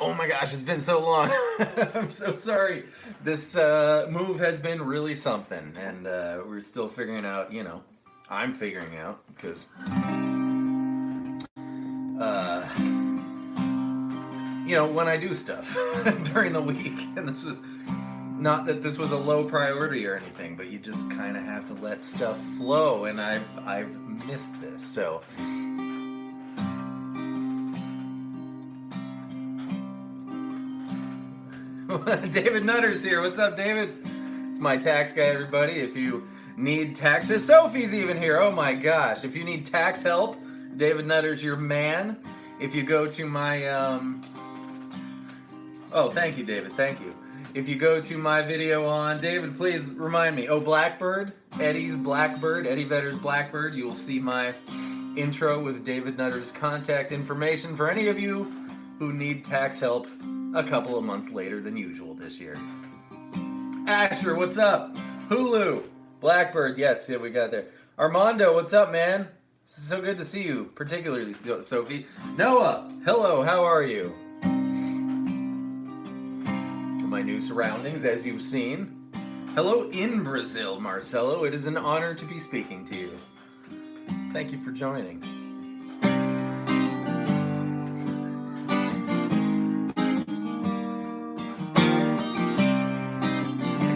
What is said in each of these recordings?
Oh my gosh, it's been so long. I'm so sorry. This move has been really something, and we're still figuring out, I'm figuring out, because, uh, when I do stuff during the week, and this was not that this was a low priority or anything, but you just kind of have to let stuff flow, and I've missed this, so. David Nutter's here. What's up, David? It's my tax guy, everybody. If you need taxes, Sophie's even here. Oh my gosh. If you need tax help, David Nutter's your man. If you go to my, oh, thank you, David. Thank you. If you go to my video on, David, please remind me. Oh, Blackbird, Eddie's Blackbird, Eddie Vedder's Blackbird. You will see my intro with David Nutter's contact information for any of you who need tax help a couple of months later than usual this year. Asher, what's up? Hulu, Blackbird, yes, yeah, we got there. Armando, what's up, man? It's so good to see you, particularly Sophie. Noah, hello, how are you? My new surroundings, as you've seen. Hello in Brazil, Marcelo. It is an honor to be speaking to you. Thank you for joining.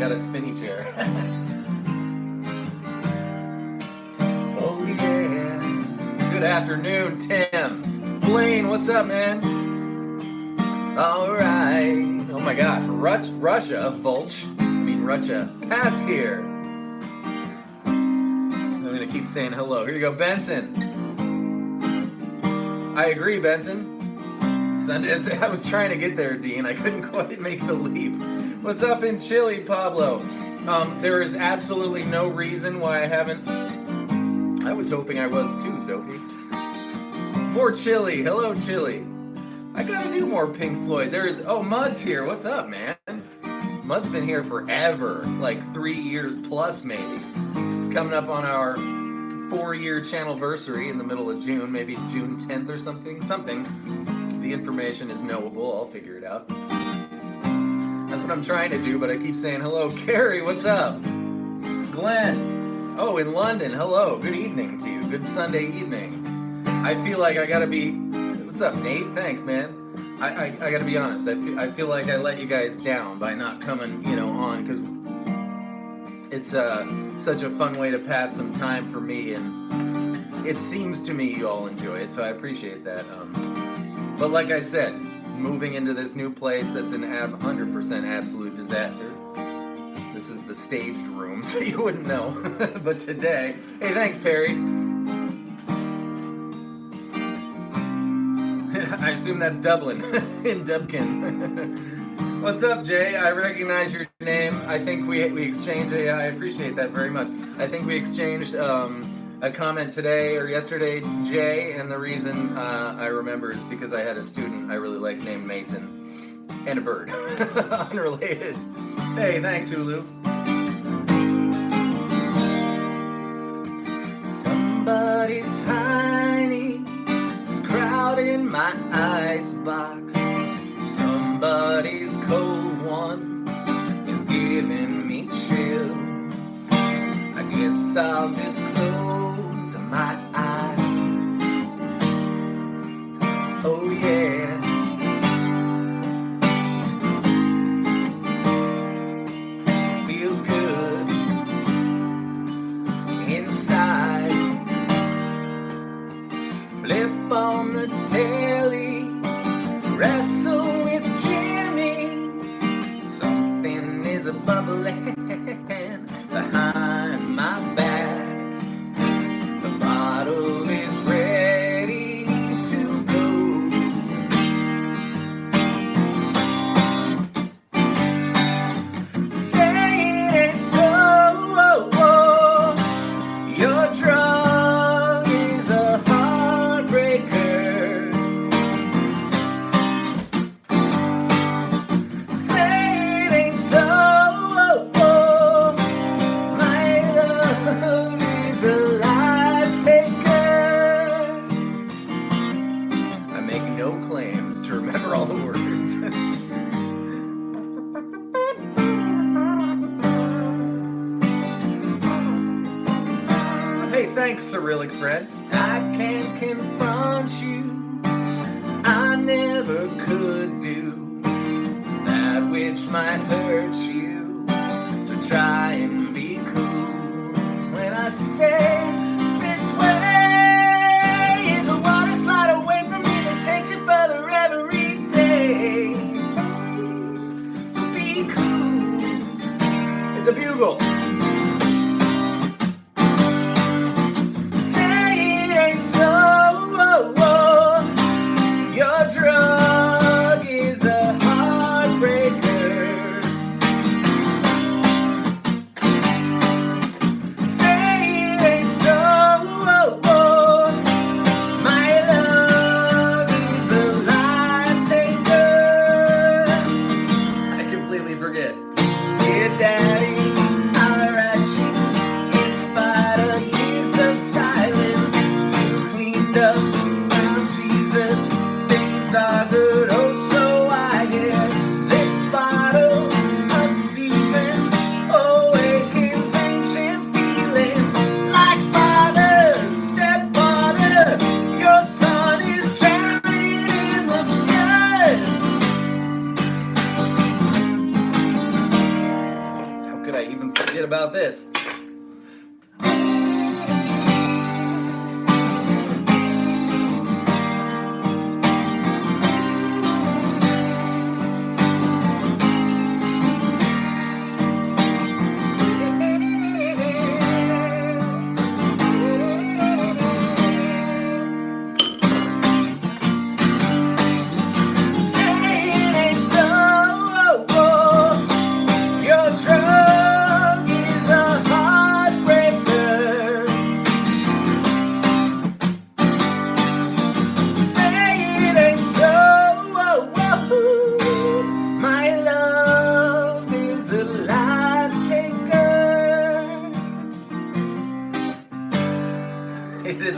Got a spinny chair. Oh yeah. Good afternoon, Tim. Blaine, what's up, man? All right. Oh my gosh, Russia, Russia. Pat's here. I'm gonna keep saying hello. Here you go, Benson. I agree, Benson. Sunday. I was trying to get there, Dean. I couldn't quite make the leap. What's up in Chile, Pablo? There is absolutely no reason why I haven't. I was hoping I was too, Sophie. More Chile. Hello, Chile. I gotta do more Pink Floyd. Mud's here. What's up, man? Mud's been here forever. Like 3 years plus, maybe. Coming up on our 4-year channelversary in the middle of June, maybe June 10th or something. The information is knowable. I'll figure it out. That's what I'm trying to do, but I keep saying hello. Carrie, what's up? Glenn. Oh, in London. Hello. Good evening to you. Good Sunday evening. I feel like I gotta be... What's up, Nate? Thanks, man. I gotta be honest. I feel like I let you guys down by not coming, on, because it's such a fun way to pass some time for me, and it seems to me you all enjoy it, so I appreciate that. But like I said, moving into this new place that's an 100% absolute disaster. This is the staged room, so you wouldn't know. But today, hey, thanks, Perry. I assume that's Dublin, in Dubkin. What's up, Jay? I recognize your name. I think we exchanged I appreciate that very much. I think we exchanged a comment today or yesterday, Jay, and the reason I remember is because I had a student I really liked named Mason, and a bird. Unrelated. Hey, thanks, Hulu. Somebody's hiney is crowding my icebox. Somebody's cold one is giving me chills. I guess I'll just close my eyes. Oh yeah. Feels good inside. Flip on the telly, wrestle with Jimmy. Something is bubbling behind my back. The bottle is ready to go. Say it ain't so. Your drug is a heartbreaker. Say it ain't so. My love is a life taker. I make no claims to remember all the words. Friends. Hey, thanks, Cyrillic friend. I can't confront you, I never could do that which might hurt you, so try and be cool. When I say this way is a water slide away from me that takes you further every day, so be cool. It's a bugle. Your drug is a heartbreaker. Say it ain't so. My love is a life taker. I completely forget. Dear Daddy, I write you in spite of years of silence. You cleaned up, found Jesus. Are good, oh so I get this bottle of Stevens awakens ancient feelings like father, stepfather, your son is drowning in the flood. How could I even forget about this?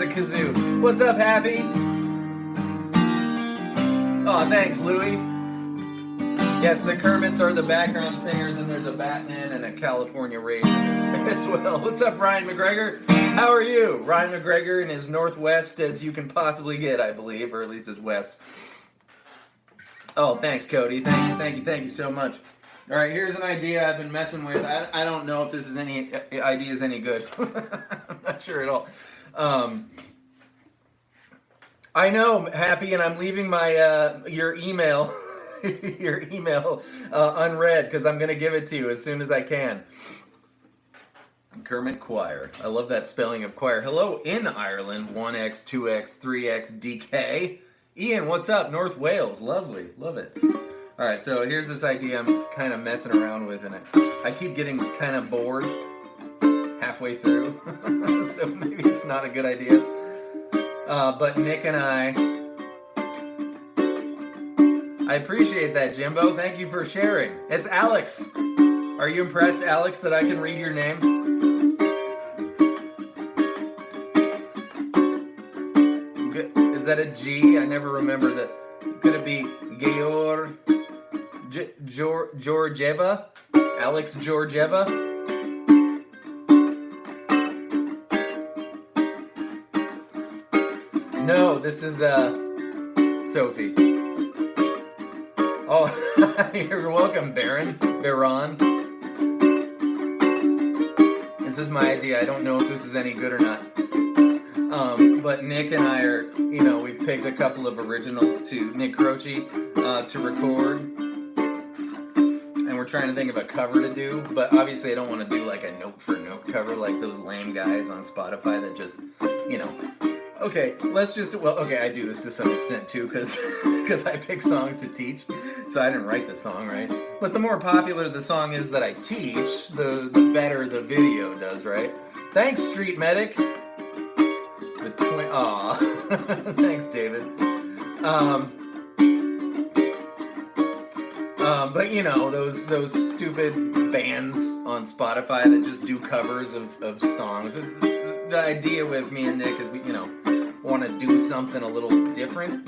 Kazoo. What's up, Happy? Oh, thanks, Louie. Yes, the Kermits are the background singers, and there's a Batman and a California Raisin as well. What's up, Ryan McGregor? How are you? Ryan McGregor in his northwest as you can possibly get, I believe, or at least his west. Oh, thanks, Cody. Thank you so much. All right, here's an idea I've been messing with. I don't know if this is any idea is any good. I'm not sure at all. I know, Happy, and I'm leaving my your email unread because I'm gonna give it to you as soon as I can. Kermit Choir. I love that spelling of choir. Hello in Ireland. 1x, 2x, 3x, DK. Ian, what's up? North Wales. Lovely. Love it. All right, so here's this idea I'm kind of messing around with, and I keep getting kind of bored halfway through, so maybe it's not a good idea. But Nick and I appreciate that, Jimbo. Thank you for sharing. It's Alex. Are you impressed, Alex, that I can read your name? Is that a G? I never remember that. Could it be Georgieva? Alex Georgieva? No, this is Sophie. Oh, you're welcome, Baron. This is my idea. I don't know if this is any good or not. But Nick and I are, we picked a couple of originals to Nick Croce to record. And we're trying to think of a cover to do. But obviously I don't want to do like a note for note cover like those lame guys on Spotify that just, Okay, I do this to some extent too, because I pick songs to teach, so I didn't write the song, right? But the more popular the song is that I teach, the better the video does, right? Thanks, Street Medic. Aw, thanks, David. But those stupid bands on Spotify that just do covers of songs. The idea with me and Nick is we want to do something a little different,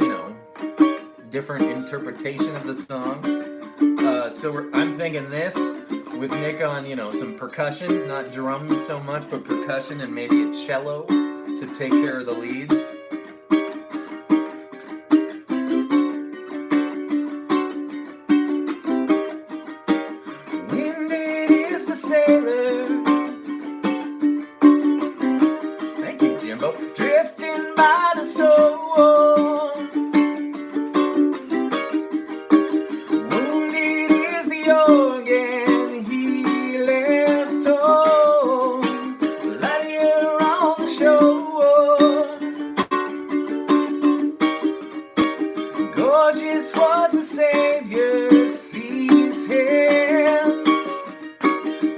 different interpretation of the song. So I'm thinking this with Nick on, you know, some percussion, not drums so much, but percussion and maybe a cello to take care of the leads. Winded is the sailor. Thank you, Jimbo. Drifting by the storm. Wounded is the organ he left home. Lighter on the shore. Gorgeous was the Savior, sees him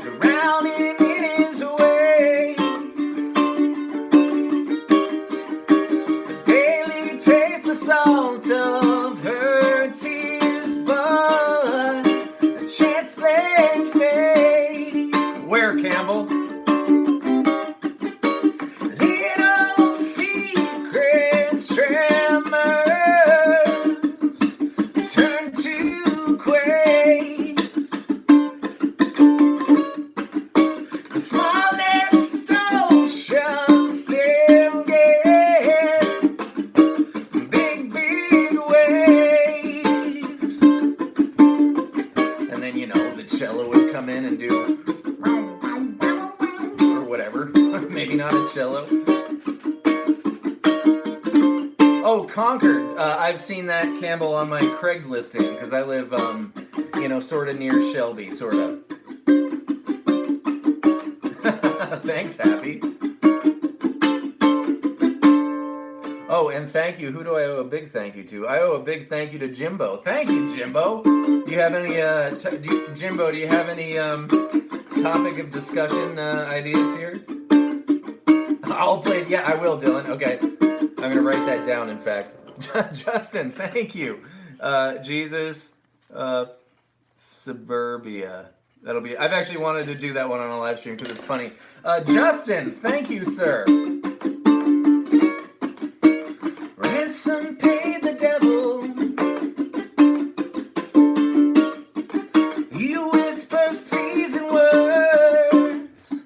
drowning in his way. Daily taste the salt of her tears, but a chance they fade. Where, Campbell? Little secrets, tremors, turn to quakes. The smallest ocean still get big, big waves. And then, you know, the cello would come in and do or whatever. Maybe not a cello. Oh, Concord. I've seen that, Campbell, on my Craigslisting because I live, you know, sort of near Shelby, sort of. Thanks, Happy. Oh, and thank you. Who do I owe a big thank you to? I owe a big thank you to Jimbo. Thank you, Jimbo. Do you have any, Jimbo, do you have any topic of discussion ideas here? I'll play, yeah, I will, Dylan. Okay. I'm going to write that down, in fact. Justin, thank you. Jesus, Suburbia. That'll be, I've actually wanted to do that one on a live stream because it's funny. Justin, thank you, sir. Ransom paid the devil. He whispers pleasing words.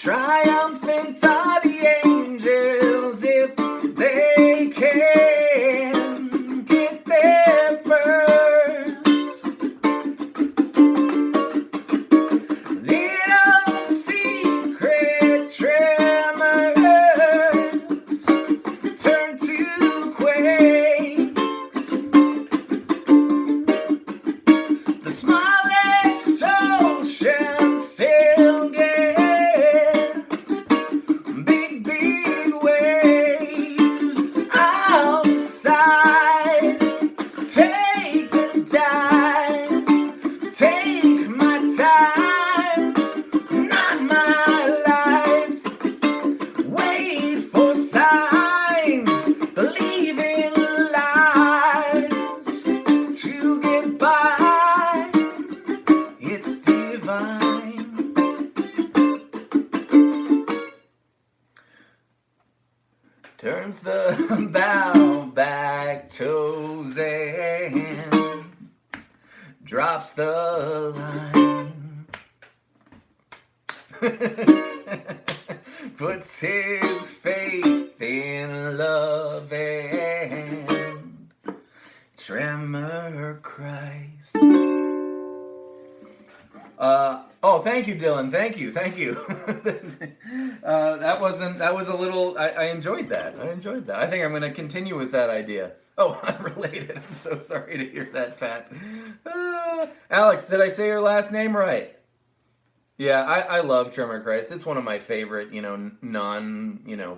Triumphant are the angels if they can get there first. Little secret tremors turn to quakes. The smallest ocean still get big, big waves. I'll decide, take the dive, take my time, not my life. Wait for signs, believe in lies to get by. It's divine. Turns the bow back toes and drops the line. Puts his faith in love and tremor Christ. Oh, thank you, Dylan. Thank you. That was a little, I enjoyed that. I think I'm going to continue with that idea. Oh, unrelated. I'm so sorry to hear that, Pat. Alex, did I say your last name right? Yeah, I love Tremor Christ. It's one of my favorite,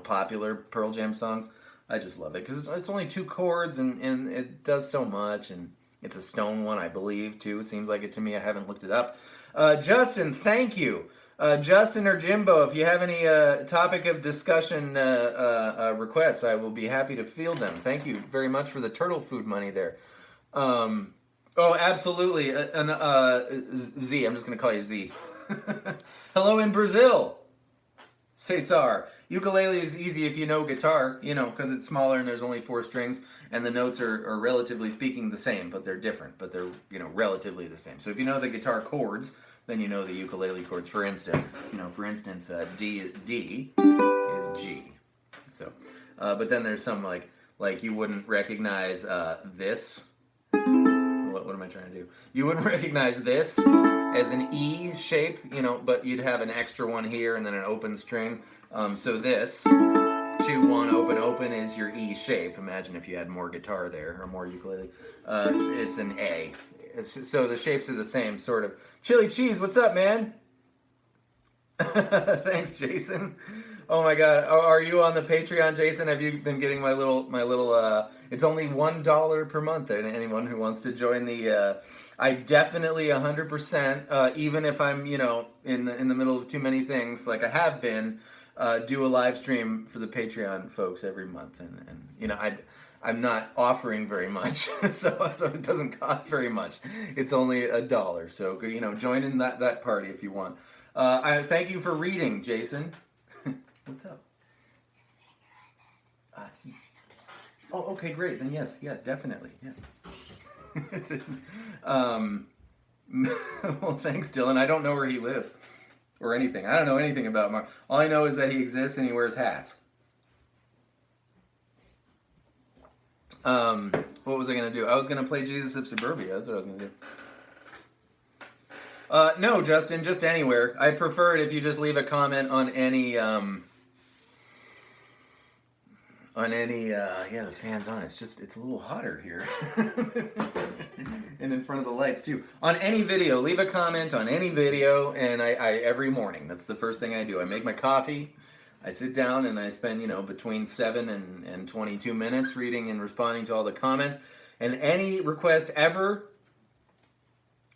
popular Pearl Jam songs. I just love it because it's only 2 chords and it does so much, and it's a Stone one, I believe, too. Seems like it to me. I haven't looked it up. Justin, thank you. Justin or Jimbo, if you have any topic of discussion requests, I will be happy to field them. Thank you very much for the turtle food money there. Oh, absolutely. Z, I'm just going to call you Z. Hello in Brazil. Cesar. Ukulele is easy if you know guitar, because it's smaller and there's only 4 strings, and the notes are relatively speaking the same, but they're different, but they're, relatively the same. So if you know the guitar chords, then you know the ukulele chords. For instance, D is G. So, but then there's some like you wouldn't recognize this. What am I trying to do? You wouldn't recognize this as an E shape, but you'd have an extra one here and then an open string. So this 2-1 open is your E shape. Imagine if you had more guitar there or more ukulele. It's an A. So the shapes are the same, sort of. Chili Cheese, what's up, man? Thanks, Jason. Oh my God, are you on the Patreon, Jason? Have you been getting my little? It's only $1 per month. And anyone who wants to join the, I definitely 100%. Even if I'm, in the middle of too many things, like I have been, do a live stream for the Patreon folks every month, and I'm not offering very much, so it doesn't cost very much. It's only $1, so join in that party if you want. I thank you for reading, Jason. What's up? Oh, okay, great. Then yes, yeah, definitely, yeah. Well, thanks, Dylan. I don't know where he lives or anything. I don't know anything about Mark. All I know is that he exists and he wears hats. What was I gonna do? I was gonna play Jesus of Suburbia. That's what I was gonna do. No, Justin, just anywhere. I prefer it if you just leave a comment on any, the fan's on. It's a little hotter here. And in front of the lights too. On any video, leave a comment on any video, and I every morning, that's the first thing I do. I make my coffee, I sit down, and I spend, between 7 and 22 minutes reading and responding to all the comments. And any request ever,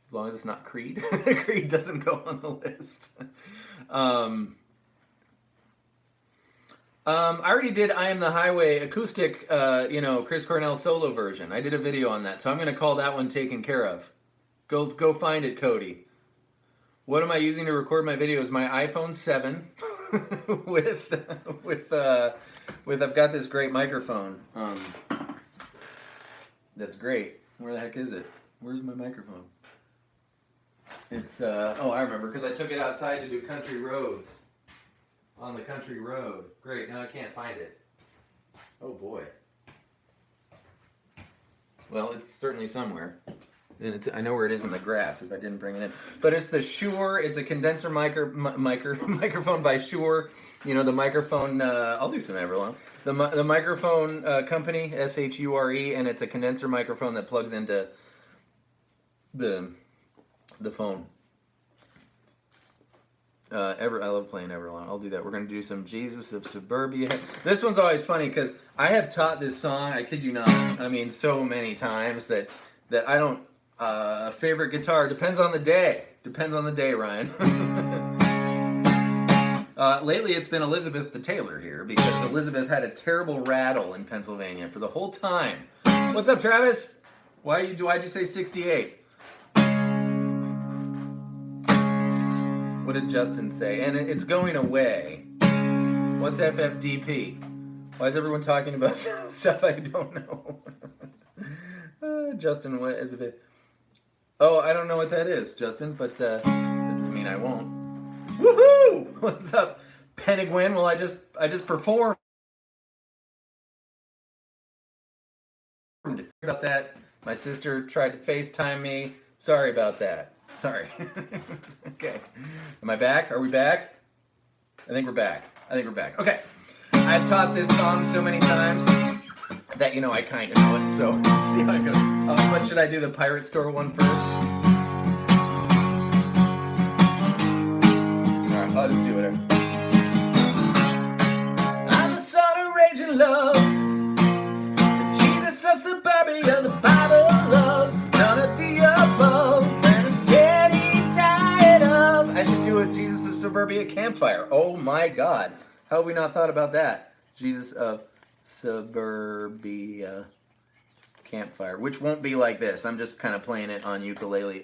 as long as it's not Creed. Creed doesn't go on the list. I already did I Am the Highway acoustic, Chris Cornell solo version. I did a video on that, so I'm going to call that one taken care of. Go find it, Cody. What am I using to record my videos? My iPhone 7 with I've got this great microphone. That's great. Where the heck is it? Where's my microphone? It's I remember, because I took it outside to do country roads. On the country road. Great, now I can't find it. Oh boy. Well, it's certainly somewhere. And I know where it is in the grass if I didn't bring it in. But it's the Shure, it's a condenser microphone by Shure. The microphone, I'll do some Everlong. The microphone company, SHURE, and it's a condenser microphone that plugs into the phone. I love playing Everlong. I'll do that. We're going to do some Jesus of Suburbia. This one's always funny because I have taught this song, I kid you not, so many times that I don't, favorite guitar, depends on the day. Depends on the day, Ryan. Lately it's been Elizabeth the Tailor here because Elizabeth had a terrible rattle in Pennsylvania for the whole time. What's up, Travis? Why'd you say 68? What did Justin say? And it's going away. What's FFDP? Why is everyone talking about stuff I don't know? Justin, what is it? Oh, I don't know what that is, Justin, but that doesn't mean I won't. Woohoo! What's up, Penguin? Well, I just performed. About that. My sister tried to FaceTime me. Sorry about that. Sorry. Okay. Am I back? Are we back? I think we're back. Okay. I've taught this song so many times that, I kind of know it, so let's see how it goes. What should I do? The Pirate Store one first? Alright, I'll just do it. I'm the son of raging love, the Jesus of Suburbia, the Bible of love, none of the above. I should do a Jesus of Suburbia campfire. Oh my God. How have we not thought about that? Jesus of Suburbia campfire, which won't be like this. I'm just kind of playing it on ukulele.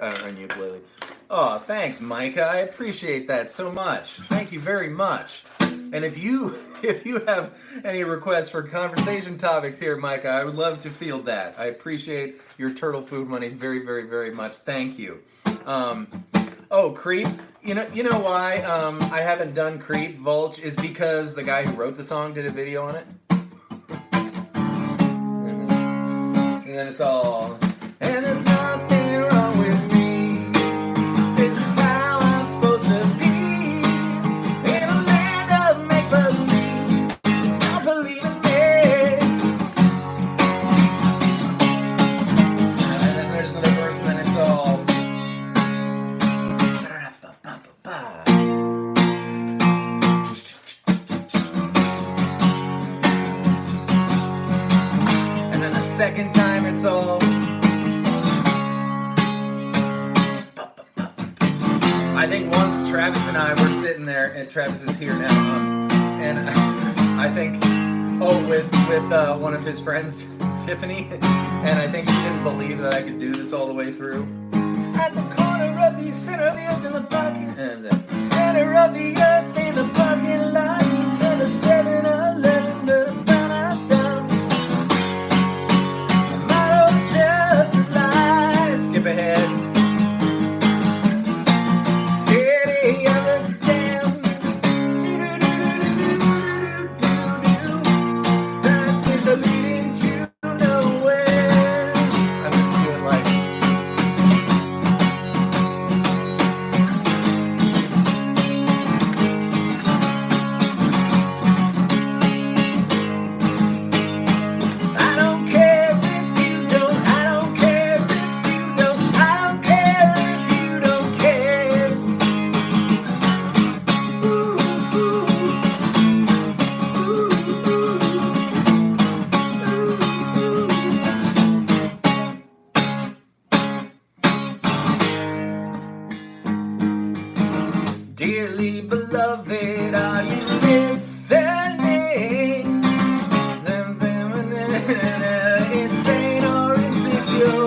Oh, thanks, Micah. I appreciate that so much. Thank you very much. And if you have any requests for conversation topics here, Micah, I would love to field that. I appreciate your turtle food money very, very, very much. Thank you. Oh, Creep. You know why I haven't done Creep Vulch is because the guy who wrote the song did a video on it. And then it's all, and there's nothing wrong with me. This is how I'm supposed to be. In a land of make-believe. I believe in me. And then there's another verse, and then it's all. And then the second time it's all. I think once Travis and I were sitting there, and Travis is here now, and I think, with one of his friends, Tiffany, and I think she didn't believe that I could do this all the way through. At the corner of the center of the earth in the parking, center of the earth in the parking lot, and the 7-Eleven, but about our time. The motto's just a lie. Skip ahead. City of the damned. Signs space are leading to nowhere. I'm just doing like. I don't care if you don't. I don't care if you don't. I don't care if you don't care. Dearly beloved, are you listening? Insane or insecure?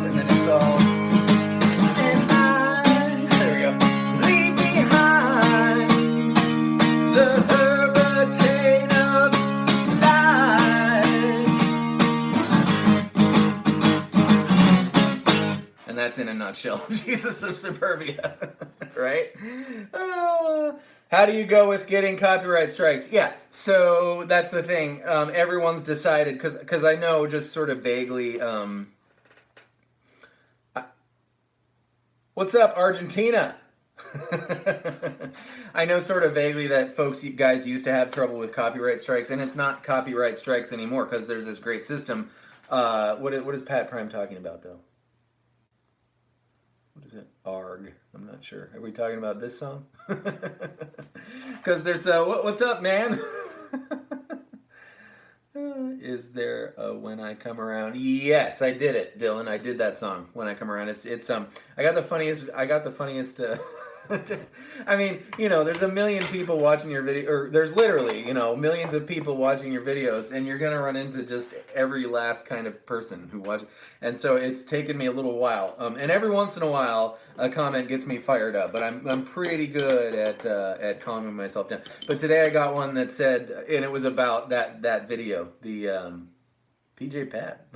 And then it's all. And I, there we go. Leave behind the hurricane of lies. And that's in a nutshell. Jesus of Suburbia, right? How do you go with getting copyright strikes? Yeah, so that's the thing. Everyone's decided, because I know just sort of vaguely. What's up, Argentina? I know sort of vaguely that you guys used to have trouble with copyright strikes, and it's not copyright strikes anymore because there's this great system. What is Pat Prime talking about, though? What is it? Arg. I'm not sure. Are we talking about this song? Because there's what's up, man? Is there a When I Come Around? Yes, I did it, Dylan. I did that song, When I Come Around. It's I got the funniest I mean, there's a million people watching your video, or there's literally, millions of people watching your videos, and you're gonna run into just every last kind of person who watches. And so it's taken me a little while. And every once in a while, a comment gets me fired up, but I'm pretty good at calming myself down. But today I got one that said, and it was about that video, the PJ Pat.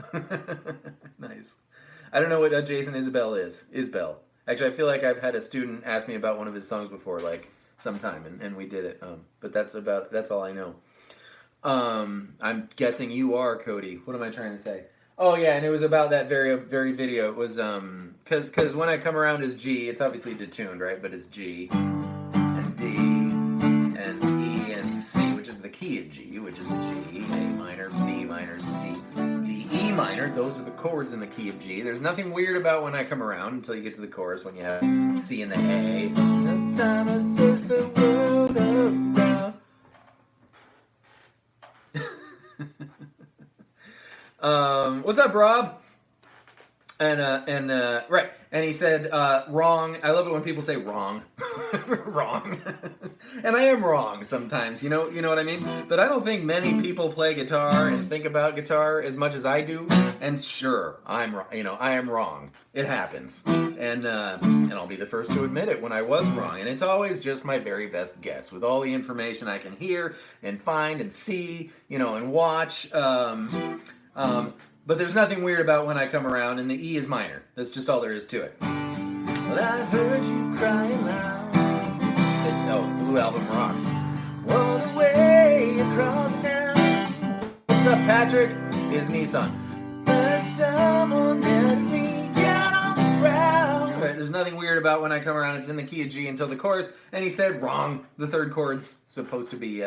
Nice. I don't know what Jason Isbell is. Isbell. Actually, I feel like I've had a student ask me about one of his songs before, like sometime, and we did it. But that's all I know. I'm guessing you are, Cody. What am I trying to say? Oh yeah, and it was about that very video. It was because When I Come Around is G. It's obviously detuned, right? But it's G and D and E and C, which is the key of G, which is G, A minor, B minor, C, D, E minor. Those are the chords in the key of G. There's nothing weird about When I Come Around until you get to the chorus when you have C and the A. The time I search the world around. What's up, Rob? Right, and he said wrong. I love it when people say wrong, wrong, and I am wrong sometimes. You know what I mean. But I don't think many people play guitar and think about guitar as much as I do. And sure, I'm wrong. I am wrong. It happens, and I'll be the first to admit it when I was wrong. And it's always just my very best guess with all the information I can hear and find and see, and watch. But there's nothing weird about when I come around, and the E is minor. That's just all there is to it. Well, I heard you crying loud. Blue Album rocks. All the way across town. What's up, Patrick? Is Nissan. There's someone that's me out on the ground. Right, there's nothing weird about when I come around. It's in the key of G until the chorus, and he said wrong. The third chord's supposed to be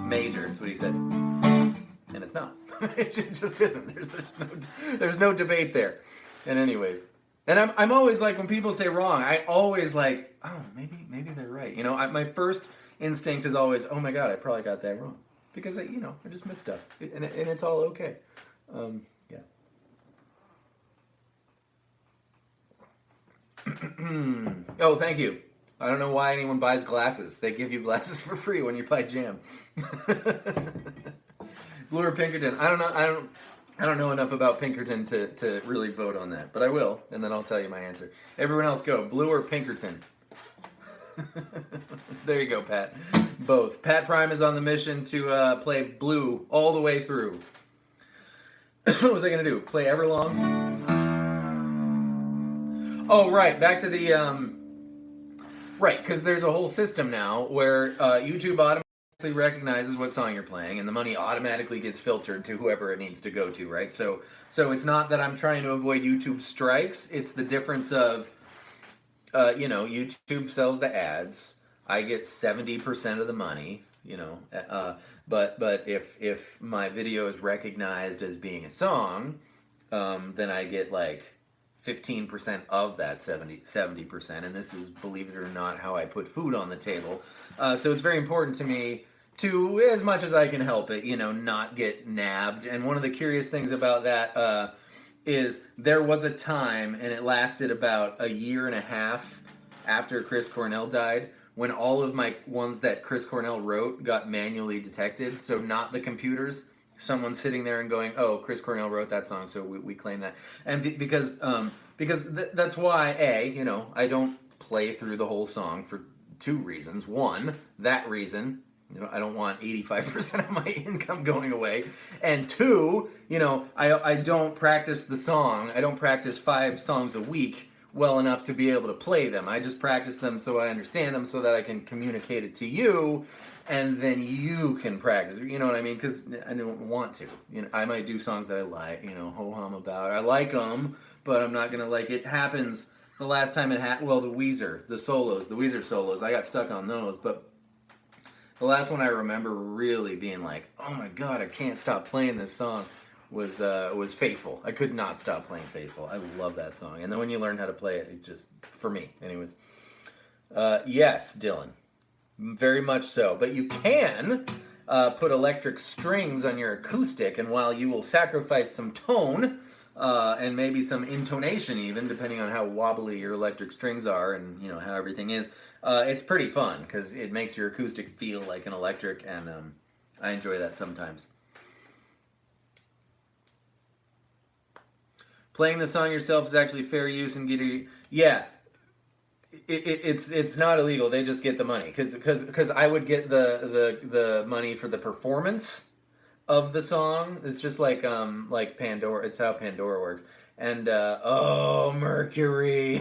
major. That's what he said, and it's not. It just isn't. There's no debate there. And anyways, and I'm always like, when people say wrong, I always like, oh, maybe they're right. My first instinct is always, oh my God, I probably got that wrong, because I just missed stuff, and it's all okay. Yeah. Oh, thank you. I don't know why anyone buys glasses. They give you glasses for free when you buy jam. Blue or Pinkerton? I don't know. I don't know enough about Pinkerton to really vote on that, but I will, and then I'll tell you my answer. Everyone else go. Blue or Pinkerton? There you go, Pat. Both. Pat Prime is on the mission to play Blue all the way through. What was I going to do? Play Everlong? Oh, right. Back to the... Right, because there's a whole system now where YouTube automatically recognizes what song you're playing, and the money automatically gets filtered to whoever it needs to go to, right? So it's not that I'm trying to avoid YouTube strikes. It's the difference of, YouTube sells the ads. I get 70% of the money, but if my video is recognized as being a song, then I get like 15% of that 70%, and this is, believe it or not, how I put food on the table. So it's very important to me to, as much as I can help it, not get nabbed. And one of the curious things about that is there was a time, and it lasted about a year and a half after Chris Cornell died, when all of my ones that Chris Cornell wrote got manually detected. So not the computers. Someone sitting there and going, oh, Chris Cornell wrote that song, so we claim that. And because that's why, I don't play through the whole song for two reasons. One, that reason, I don't want 85% of my income going away. And two, I don't practice the song. I don't practice 5 songs a week well enough to be able to play them. I just practice them so I understand them, so that I can communicate it to you, and then you can practice. You know what I mean? Because I don't want to. I might do songs that I like, ho-hum about. I like them, but I'm not gonna like it. Happens. The last time it happened, the Weezer, the Weezer solos, I got stuck on those, but the last one I remember really being like, oh my God, I can't stop playing this song, was Faithful. I could not stop playing Faithful. I love that song. And then when you learn how to play it, it's just, for me, anyways. Yes, Dylan. Very much so. But you can put electric strings on your acoustic, and while you will sacrifice some tone, and maybe some intonation even, depending on how wobbly your electric strings are and how everything is, it's pretty fun because it makes your acoustic feel like an electric, and I enjoy that sometimes. Playing the song yourself is actually fair use and guitar. Yeah, it's not illegal. They just get the money because I would get the money for the performance of the song. It's just like Pandora. It's how Pandora works. And oh, Mercury.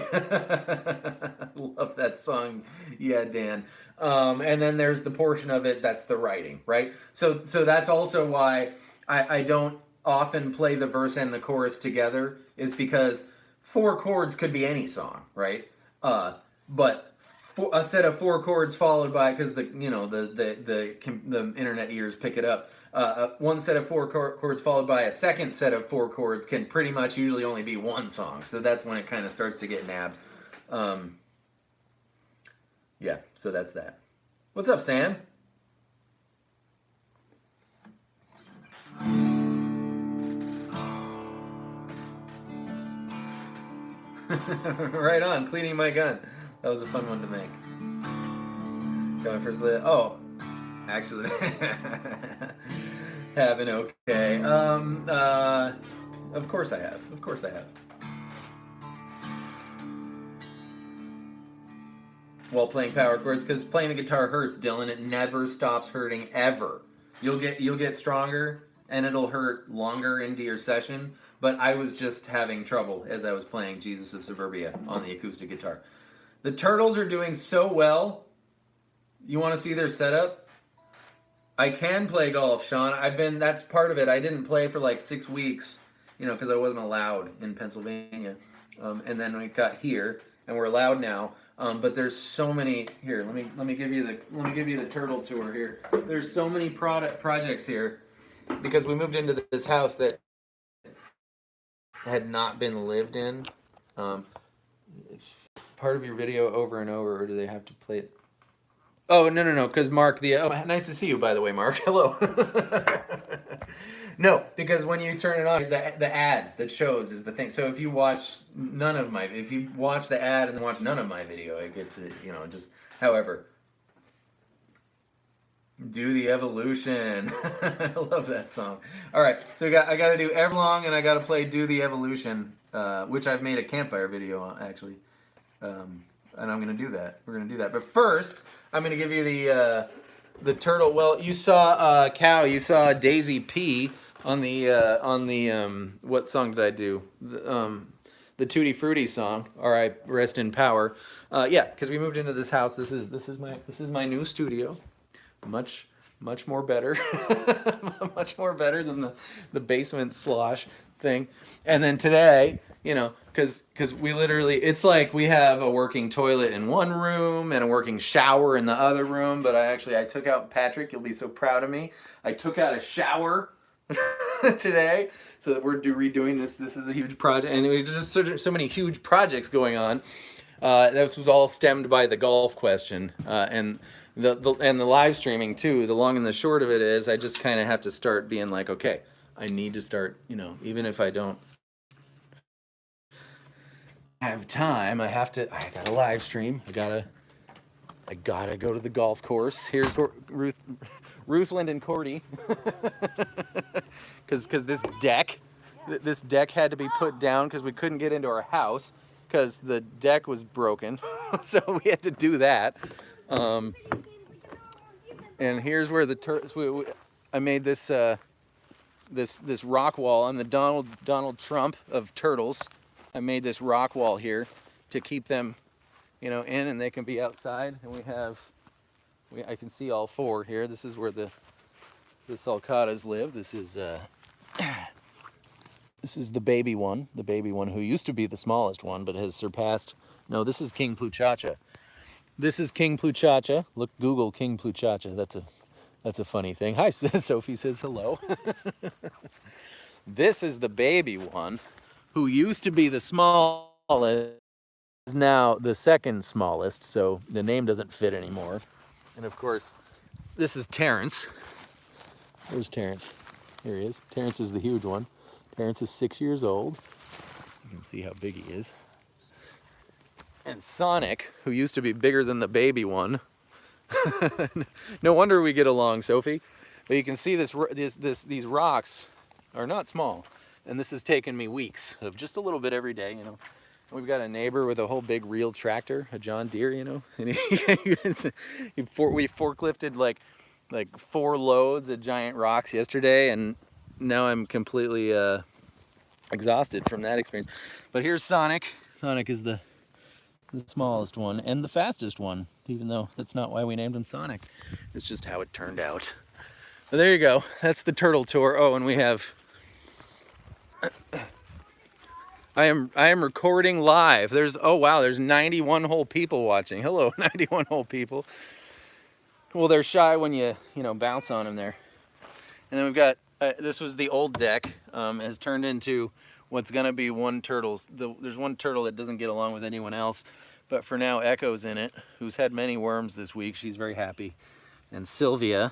Love that song. Yeah, Dan. And then there's the portion of it that's the writing, right? So that's also why I don't often play the verse and the chorus together, is because 4 chords could be any song, right? But a set of 4 chords followed by, because the internet ears pick it up. One set of 4 chords followed by a second set of 4 chords can pretty much usually only be one song. So that's when it kind of starts to get nabbed. Yeah, so that's that. What's up, Sam? Right on, cleaning my gun. That was a fun one to make. Got my first actually, have been okay. Of course I have. Of course I have. While playing power chords, because playing the guitar hurts, Dylan. It never stops hurting ever. You'll get stronger, and it'll hurt longer into your session. But I was just having trouble as I was playing Jesus of Suburbia on the acoustic guitar. The Turtles are doing so well. You want to see their setup? I can play golf, Sean. That's part of it. I didn't play for like 6 weeks, because I wasn't allowed in Pennsylvania. And then we got here, and we're allowed now. But there's so many here. Let me give you the turtle tour here. There's so many projects here because we moved into this house that had not been lived in. Part of your video over and over, or do they have to play it? Oh, no, because Mark, nice to see you, by the way, Mark. Hello. No, because when you turn it on, the ad that shows is the thing. So if you watch the ad and then watch none of my video, it gets, just, however. Do the Evolution. I love that song. All right, so I got to do Everlong, and I got to play Do the Evolution, which I've made a campfire video on, actually. And I'm going to do that. We're going to do that. But first, I'm going to give you the turtle. Well, you saw Cow. You saw Daisy P on the what song did I do? The Tutti Frutti song. All right, Rest in Power. Yeah, because we moved into this house. This is my new studio. Much more better. Much more better than the basement slosh thing. And then today, because we literally, it's like we have a working toilet in one room and a working shower in the other room. But I took out, Patrick, you'll be so proud of me, I took out a shower today so that we're redoing this. This is a huge project, and we just so many huge projects going on. This was all stemmed by the golf question and the live streaming too. The long and the short of it is, I just kind of have to start being like, okay, I need to start, even if I don't have time, I gotta live stream. I gotta go to the golf course. Here's Ruth, Lendt, and Cordy, because this deck had to be put down because we couldn't get into our house because the deck was broken, so we had to do that. And here's where I made this this rock wall. I'm the Donald Trump of turtles. I made this rock wall here to keep them, in, and they can be outside. And I can see all four here. This is where the sulcatas live. This is the baby one who used to be the smallest one, but has surpassed. No, this is King Pluchacha. This is King Pluchacha. Look, Google King Pluchacha. That's a funny thing. Hi, Sophie says hello. This is the baby one, who used to be the smallest, is now the second smallest, so the name doesn't fit anymore. And of course, this is Terrence. Where's Terrence? Here he is. Terrence is the huge one. Terrence is 6 years old. You can see how big he is. And Sonic, who used to be bigger than the baby one. No wonder we get along, Sophie. But you can see these rocks are not small. And this has taken me weeks of just a little bit every day, We've got a neighbor with a whole big reel tractor, a John Deere, And we forklifted like 4 loads of giant rocks yesterday, and now I'm completely exhausted from that experience. But here's Sonic. Sonic is the smallest one and the fastest one, even though that's not why we named him Sonic. It's just how it turned out. But there you go. That's the turtle tour. Oh, and we have... I am recording live. There's 91 whole people watching. Hello, 91 whole people. Well, they're shy when you bounce on them there. And then we've got this was the old deck. Has turned into what's gonna be one turtle. There's one turtle that doesn't get along with anyone else, but for now Echo's in it, who's had many worms this week. She's very happy. And Sylvia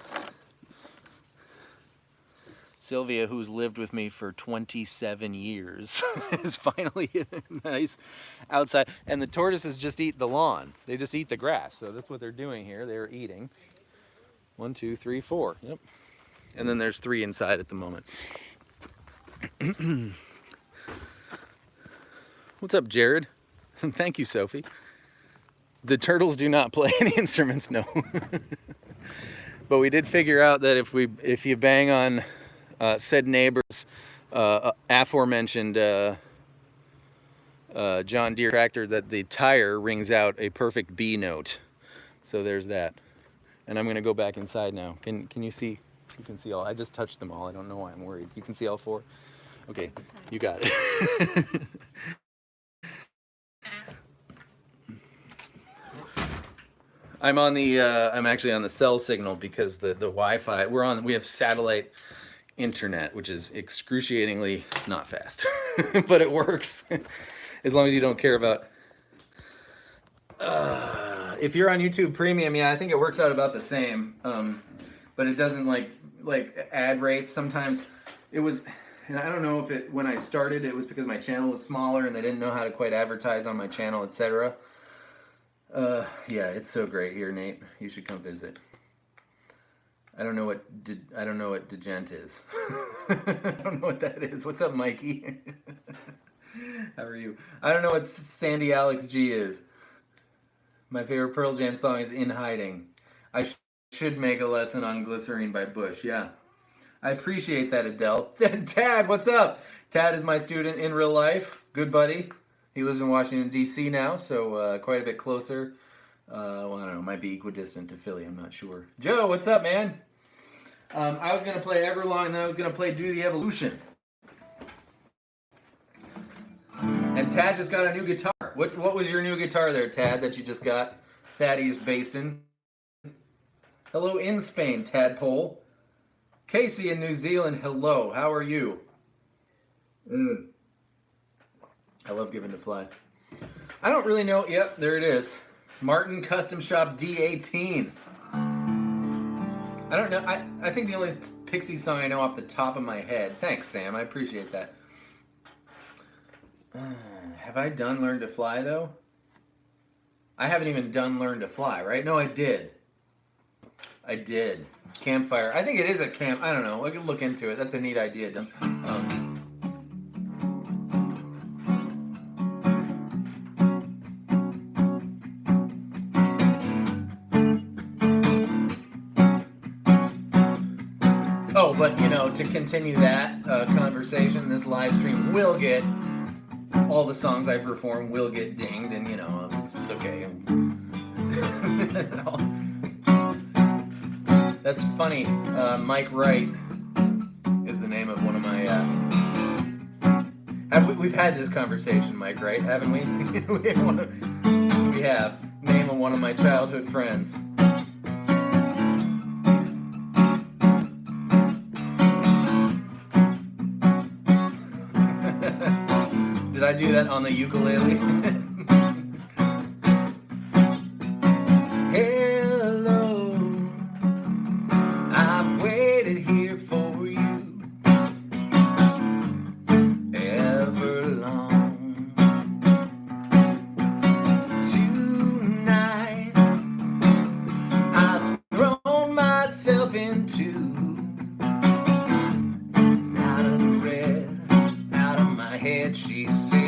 Sylvia, who's lived with me for 27 years, is finally nice outside. And the tortoises just eat the lawn. They just eat the grass. So that's what they're doing here. They're eating. 1, 2, 3, 4. Yep. And then there's 3 inside at the moment. What's up, Jared? Thank you, Sophie. The turtles do not play any instruments, no. But we did figure out that if you bang on said neighbor's aforementioned John Deere tractor, that the tire rings out a perfect B note. So there's that. And I'm gonna go back inside now. Can you see? You can see all. I just touched them all. I don't know why I'm worried. You can see all 4? Okay, you got it. I'm actually on the cell signal because the Wi-Fi, we have satellite internet, which is excruciatingly not fast, but it works as long as you don't care about. If you're on YouTube Premium, yeah, I think it works out about the same, but it doesn't like ad rates. Sometimes it was, and I don't know if when I started it was because my channel was smaller and they didn't know how to quite advertise on my channel, etc. Yeah, it's so great here, Nate. You should come visit. I don't know what degent is. I don't know what that is. What's up, Mikey? How are you? I don't know what Sandy Alex G is. My favorite Pearl Jam song is In Hiding. I should make a lesson on Glycerine by Bush. Yeah. I appreciate that, Adele. Tad, what's up? Tad is my student in real life. Good buddy. He lives in Washington, D.C. now, so quite a bit closer. Well, I don't know, might be equidistant to Philly, I'm not sure. Joe, what's up, man? I was going to play Everlong, and then I was going to play Do the Evolution. And Tad just got a new guitar. What was your new guitar there, Tad, that you just got? Thaddeus Baston. Hello in Spain, Tadpole. Casey in New Zealand, hello. How are you? I love Given to Fly. I don't really know. Yep, there it is. Martin Custom Shop D18. I don't know. I think the only Pixie song I know off the top of my head. Thanks, Sam. I appreciate that. Have I done Learn to Fly, though? I haven't even done Learn to Fly, right? No, I did. I did. Campfire. I think it is a camp. I don't know. I could look into it. That's a neat idea. Oh, but you know, to continue that conversation, this live stream will get all the songs I perform will get dinged, and you know, it's okay. That's funny. Mike Wright is the name of one of my. We've had this conversation, Mike Wright, haven't we? We have. Name of one of my childhood friends. Did I do that on the ukulele? Hello, I've waited here for you ever long. Tonight I've thrown myself into out of the red, out of my head, she said.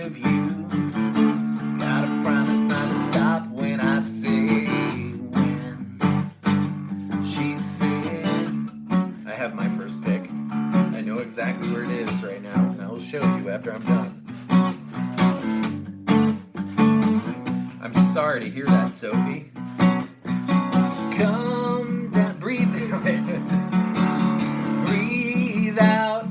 of you. Gotta promise not to stop when I say when. She said, I have my first pick. I know exactly where it is right now, and I will show you after I'm done. I'm sorry to hear that, Sophie. Come down, breathe out,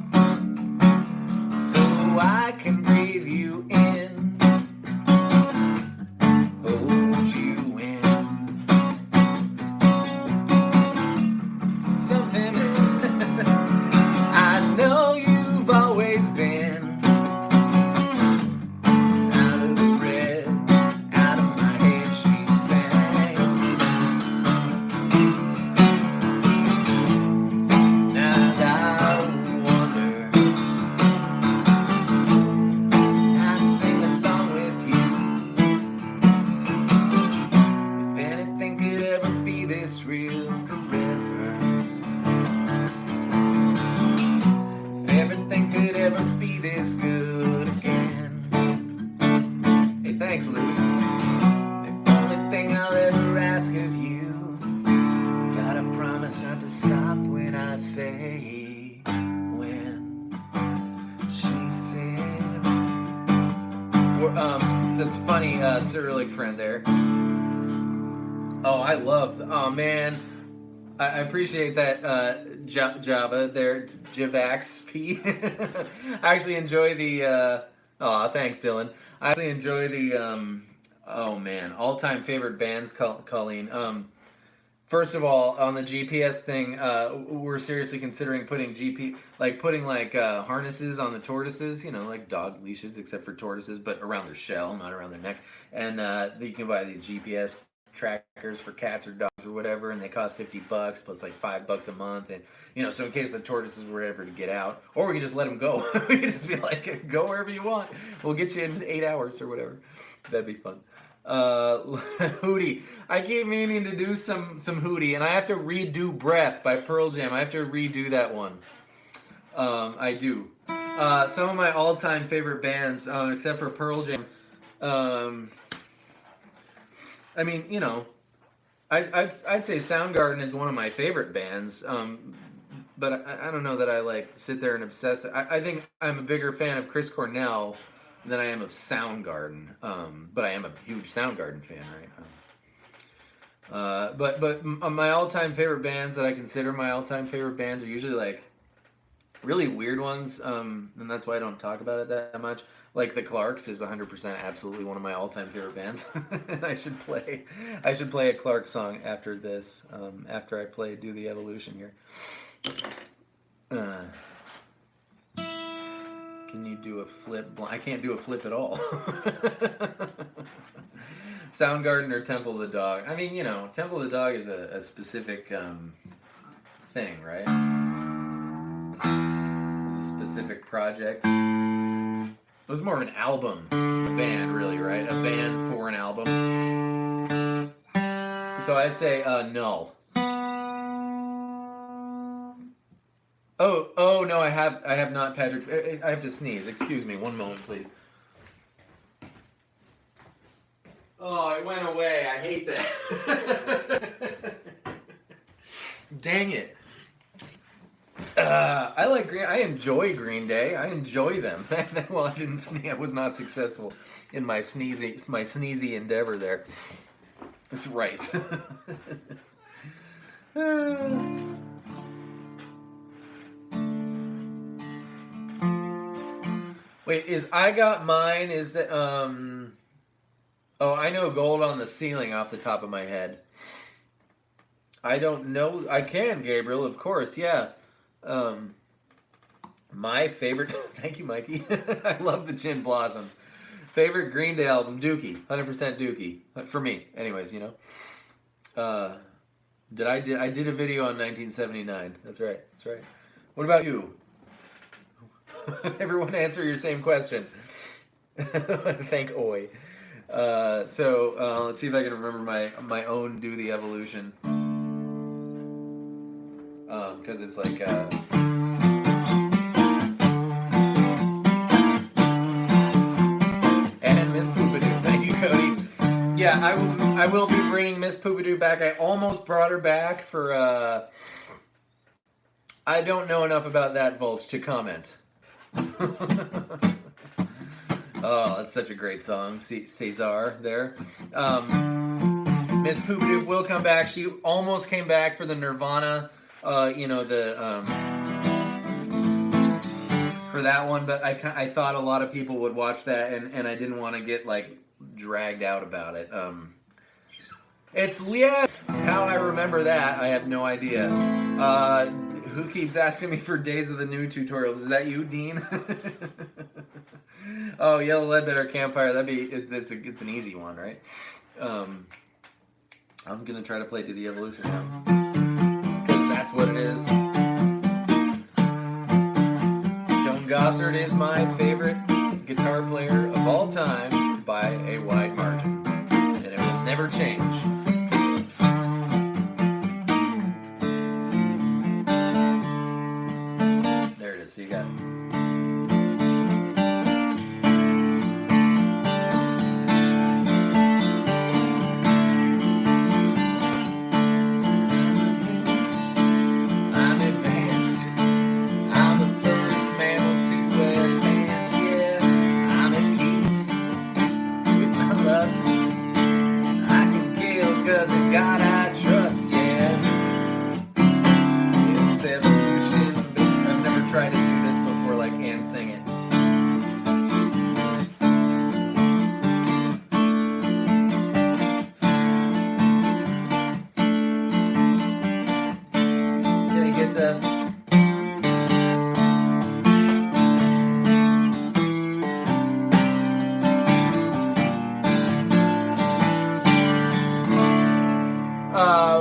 so I can breathe you in, hold you in. Something I know you've always been. Out of the red, out of my head, she sang. And I wonder, I sing along with you. If anything could ever be this real forever, if everything could ever be this good again. Hey, thanks, Louie. The only thing I'll ever ask of you, gotta promise not to stop when I say when. She said. That's funny, Cyrillic friend there. Oh, I love. Oh man, I appreciate that Java there, Javax P. I actually enjoy the. Oh, thanks, Dylan. I actually enjoy the. Oh man, all-time favorite bands, Colleen. First of all, on the GPS thing, we're seriously considering putting harnesses on the tortoises, you know, like dog leashes, except for tortoises, but around their shell, not around their neck. And you can buy the GPS trackers for cats or dogs or whatever, and they cost $50 plus like $5 a month. And you know, so in case the tortoises were ever to get out, or we could just let them go. We could just be like, go wherever you want. We'll get you in 8 hours or whatever. That'd be fun. Hootie. I keep meaning to do some Hootie, and I have to redo Breath by Pearl Jam. I have to redo that one. I do. Some of my all-time favorite bands, except for Pearl Jam. I mean, you know, I'd say Soundgarden is one of my favorite bands. But I don't know that I like sit there and obsess. I think I'm a bigger fan of Chris Cornell than I am of Soundgarden. But I am a huge Soundgarden fan, right? But my all-time favorite bands that I consider my all-time favorite bands are usually like really weird ones, and that's why I don't talk about it that much. Like the Clarks is 100% absolutely one of my all-time favorite bands, and I should play a Clark song after this, after I play Do the Evolution here. Can you do a flip? I can't do a flip at all. Soundgarden or Temple of the Dog? I mean, you know, Temple of the Dog is a specific thing, right? It's a specific project. It was more of an album, a band, really, right? A band for an album. So I say Null. Oh no, I have not, Patrick. I have to sneeze. Excuse me, one moment, please. Oh, it went away. I hate that. Dang it. I like Green. I enjoy Green Day. I enjoy them. Well, I didn't sneeze. I was not successful in my sneezy endeavor there. That's right. Wait, is I Got Mine? Is that Oh, I know Gold on the Ceiling off the top of my head. I don't know. I can, Gabriel, of course. Yeah. My favorite. Thank you, Mikey. I love the Gin Blossoms. Favorite Green Day album, Dookie. 100% Dookie. For me, anyways, you know. I did a video on 1979. That's right. What about you? Everyone answer your same question. Thank Oi. So let's see if I can remember my own Do the Evolution. Because it's like Yeah, I will be bringing Miss Poopidoo back. I almost brought her back for, I don't know enough about that, Vulch, to comment. Oh, that's such a great song, Cesar there. Miss Poopidoo will come back. She almost came back for the Nirvana, you know, for that one, but I thought a lot of people would watch that, and I didn't want to get, like, dragged out about it. It's Lief. How I remember that, I have no idea. Who keeps asking me for Days of the New tutorials? Is that you, Dean? Oh, Yellow Ledbetter Campfire. That'd be it's an easy one, right? I'm gonna try to play Do the Evolution now, because that's what it is. Stone Gossard is my favorite guitar player of all time by a wide margin, and it will never change. There it is. So you got.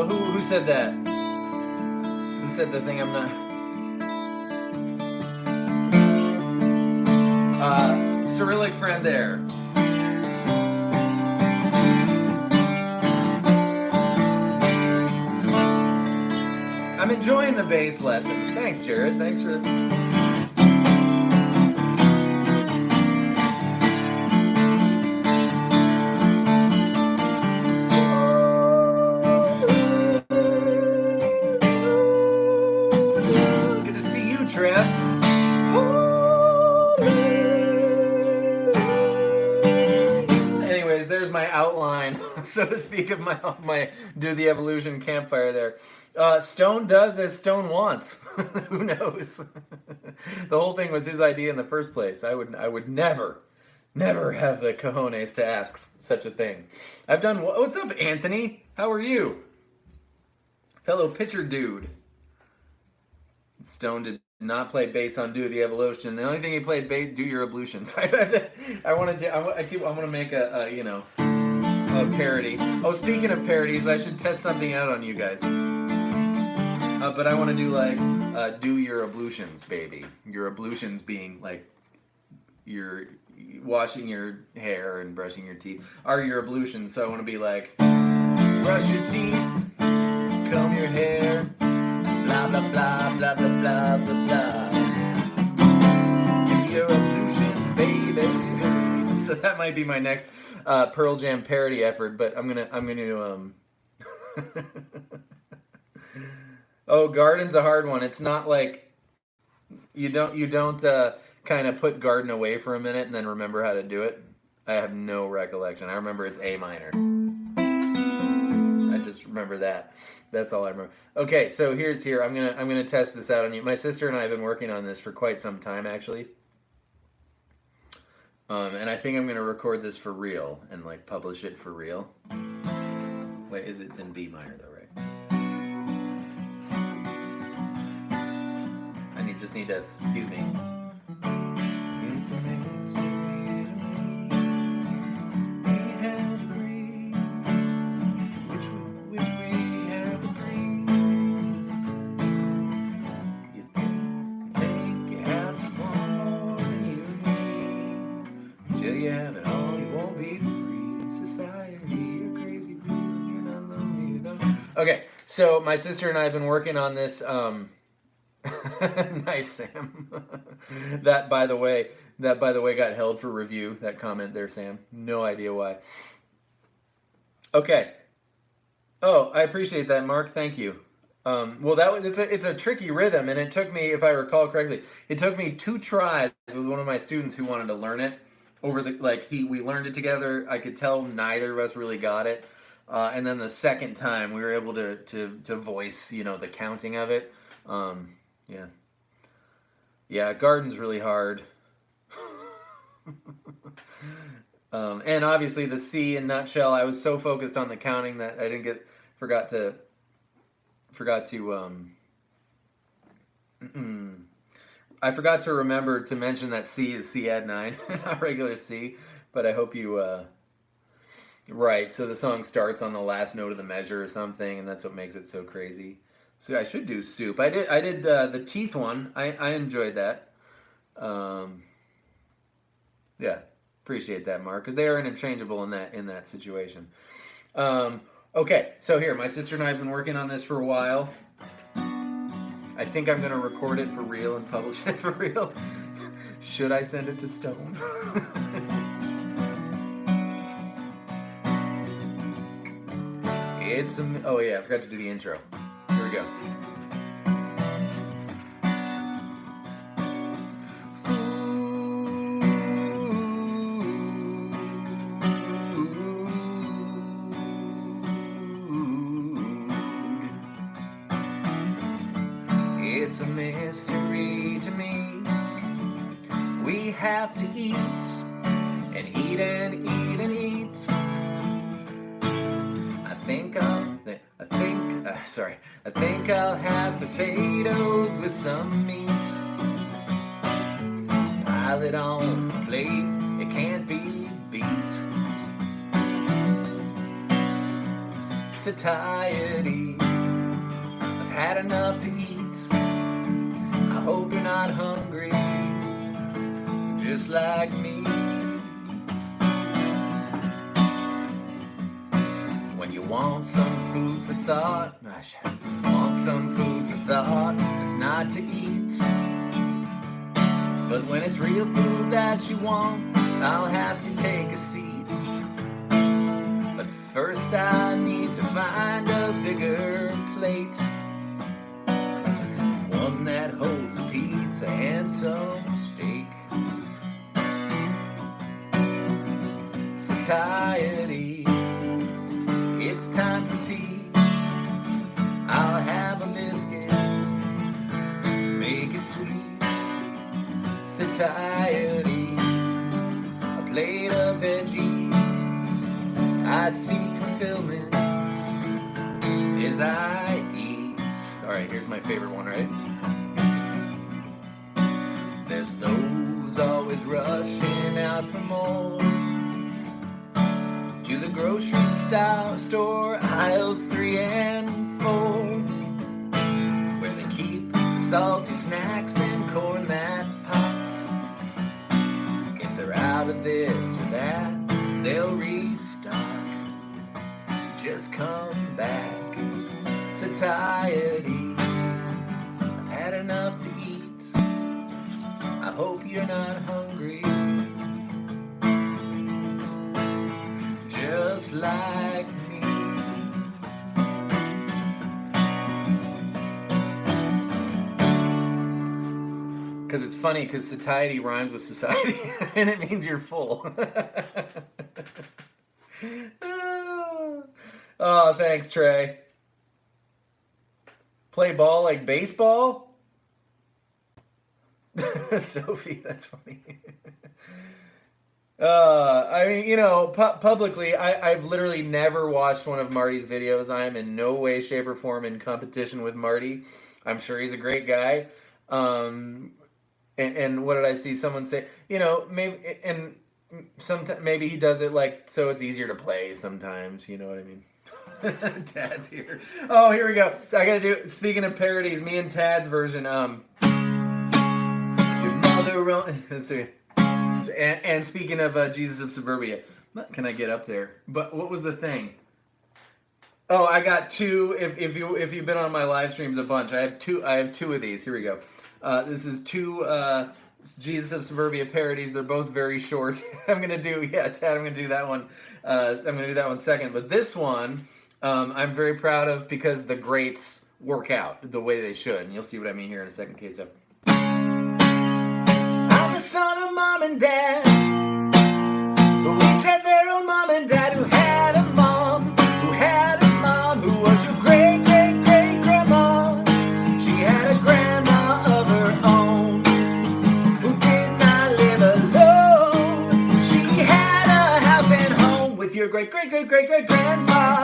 Who said that? Who said the thing I'm not? Cyrillic friend there. I'm enjoying the bass lessons. Thanks, Jared. Thanks for... Anyways, there's my outline, so to speak, of my Do the Evolution campfire there. Stone does as Stone wants. Who knows? The whole thing was his idea in the first place. I would never have the cojones to ask such a thing. I've done... What's up, Anthony? How are you? Fellow pitcher dude. Stone did not play bass on Do the Evolution. The only thing he played bass, Do Your Ablutions. I want to make a you know, a parody. Oh, speaking of parodies, I should test something out on you guys. But I want to do like Do Your Ablutions, baby. Your ablutions being like your washing your hair and brushing your teeth are your ablutions. So I want to be like, brush your teeth, comb your hair, blah blah blah blah blah blah blah blah. Do your ablutions, baby. So that might be my next Pearl Jam parody effort. But I'm gonna Oh, Garden's a hard one. It's not like you don't kind of put Garden away for a minute and then remember how to do it. I have no recollection. I remember it's A minor. I just remember that. That's all I remember. Okay, so here. I'm gonna test this out on you. My sister and I have been working on this for quite some time, actually. And I think I'm gonna record this for real and like publish it for real. Wait, it's in B minor though, right? I just need to, excuse me. It's a mystery we have agreed, which we have agreed. You think you have to want more than you need. Till you have it all, you won't be free. Society, you're crazy, you're not lonely without. Okay, so my sister and I have been working on this. Nice, Sam. That by the way got held for review. That comment there, Sam. No idea why. Okay. Oh, I appreciate that, Mark. Thank you. Well, it's a tricky rhythm, and it took me, if I recall correctly, it took me 2 tries with one of my students who wanted to learn it. Over the like we learned it together. I could tell neither of us really got it, and then the second time we were able to voice the counting of it. Yeah, yeah. Garden's really hard. And obviously the C in nutshell. I was so focused on the counting that I didn't get forgot to I forgot to remember to mention that C is C add 9, not regular C. But I hope you right. So the song starts on the last note of the measure or something, and that's what makes it so crazy. So I should do soup. I did the teeth one. I enjoyed that. Um, yeah, appreciate that, Mark, because they are interchangeable in that situation. Okay, so here, my sister and I have been working on this for a while. I think I'm gonna record it for real and publish it for real. Should I send it to Stone? Oh yeah, I forgot to do the intro. Here we go. It's a mystery to me. We have to eat and eat and eat and eat. I think I'll have potatoes with some meat. Pile it on a plate, it can't be beat. Satiety, I've had enough to eat. I hope you're not hungry, just like me. When you want some food for thought, it's not to eat. But when it's real food that you want, I'll have to take a seat. But first I need to find a bigger plate, one that holds a pizza and some steak. Satiety, it's time for tea. I'll have a biscuit, make it sweet. Satiety, a plate of veggies. I seek fulfillment as I eat. Alright, here's my favorite one, right? There's those always rushing out for more, to the grocery store, aisles 3 and 4, where they keep salty snacks and corn that pops. If they're out of this or that, they'll restock. Just come back. Satiety, I've had enough to eat. I hope you're not hungry, just like me. Because it's funny, because satiety rhymes with society, and it means you're full. Oh, thanks, Trey. Play ball like baseball? Sophie, that's funny. I mean, publicly, I've literally never watched one of Marty's videos. I am in no way, shape, or form in competition with Marty. I'm sure he's a great guy. And what did I see someone say? Maybe, and sometimes maybe he does it like so it's easier to play sometimes. You know what I mean? Tad's here. Oh, here we go. I gotta do. Speaking of parodies, me and Tad's version. Your mother. Let's see. And speaking of Jesus of Suburbia, can I get up there? But what was the thing? Oh, I got 2. If you've been on my live streams a bunch, I have 2 of these. Here we go. This is 2 Jesus of Suburbia parodies. They're both very short. I'm gonna do Ted. I'm gonna do that one. I'm gonna do that one second. But this one, I'm very proud of because the greats work out the way they should, and you'll see what I mean here in a second, Queso. I'm the son of mom and dad, who each had their own mom and dad, who had a mom, who was your great great great grandma. She had a grandma of her own, who did not live alone. She had a house and home with your great great great great great grandpa.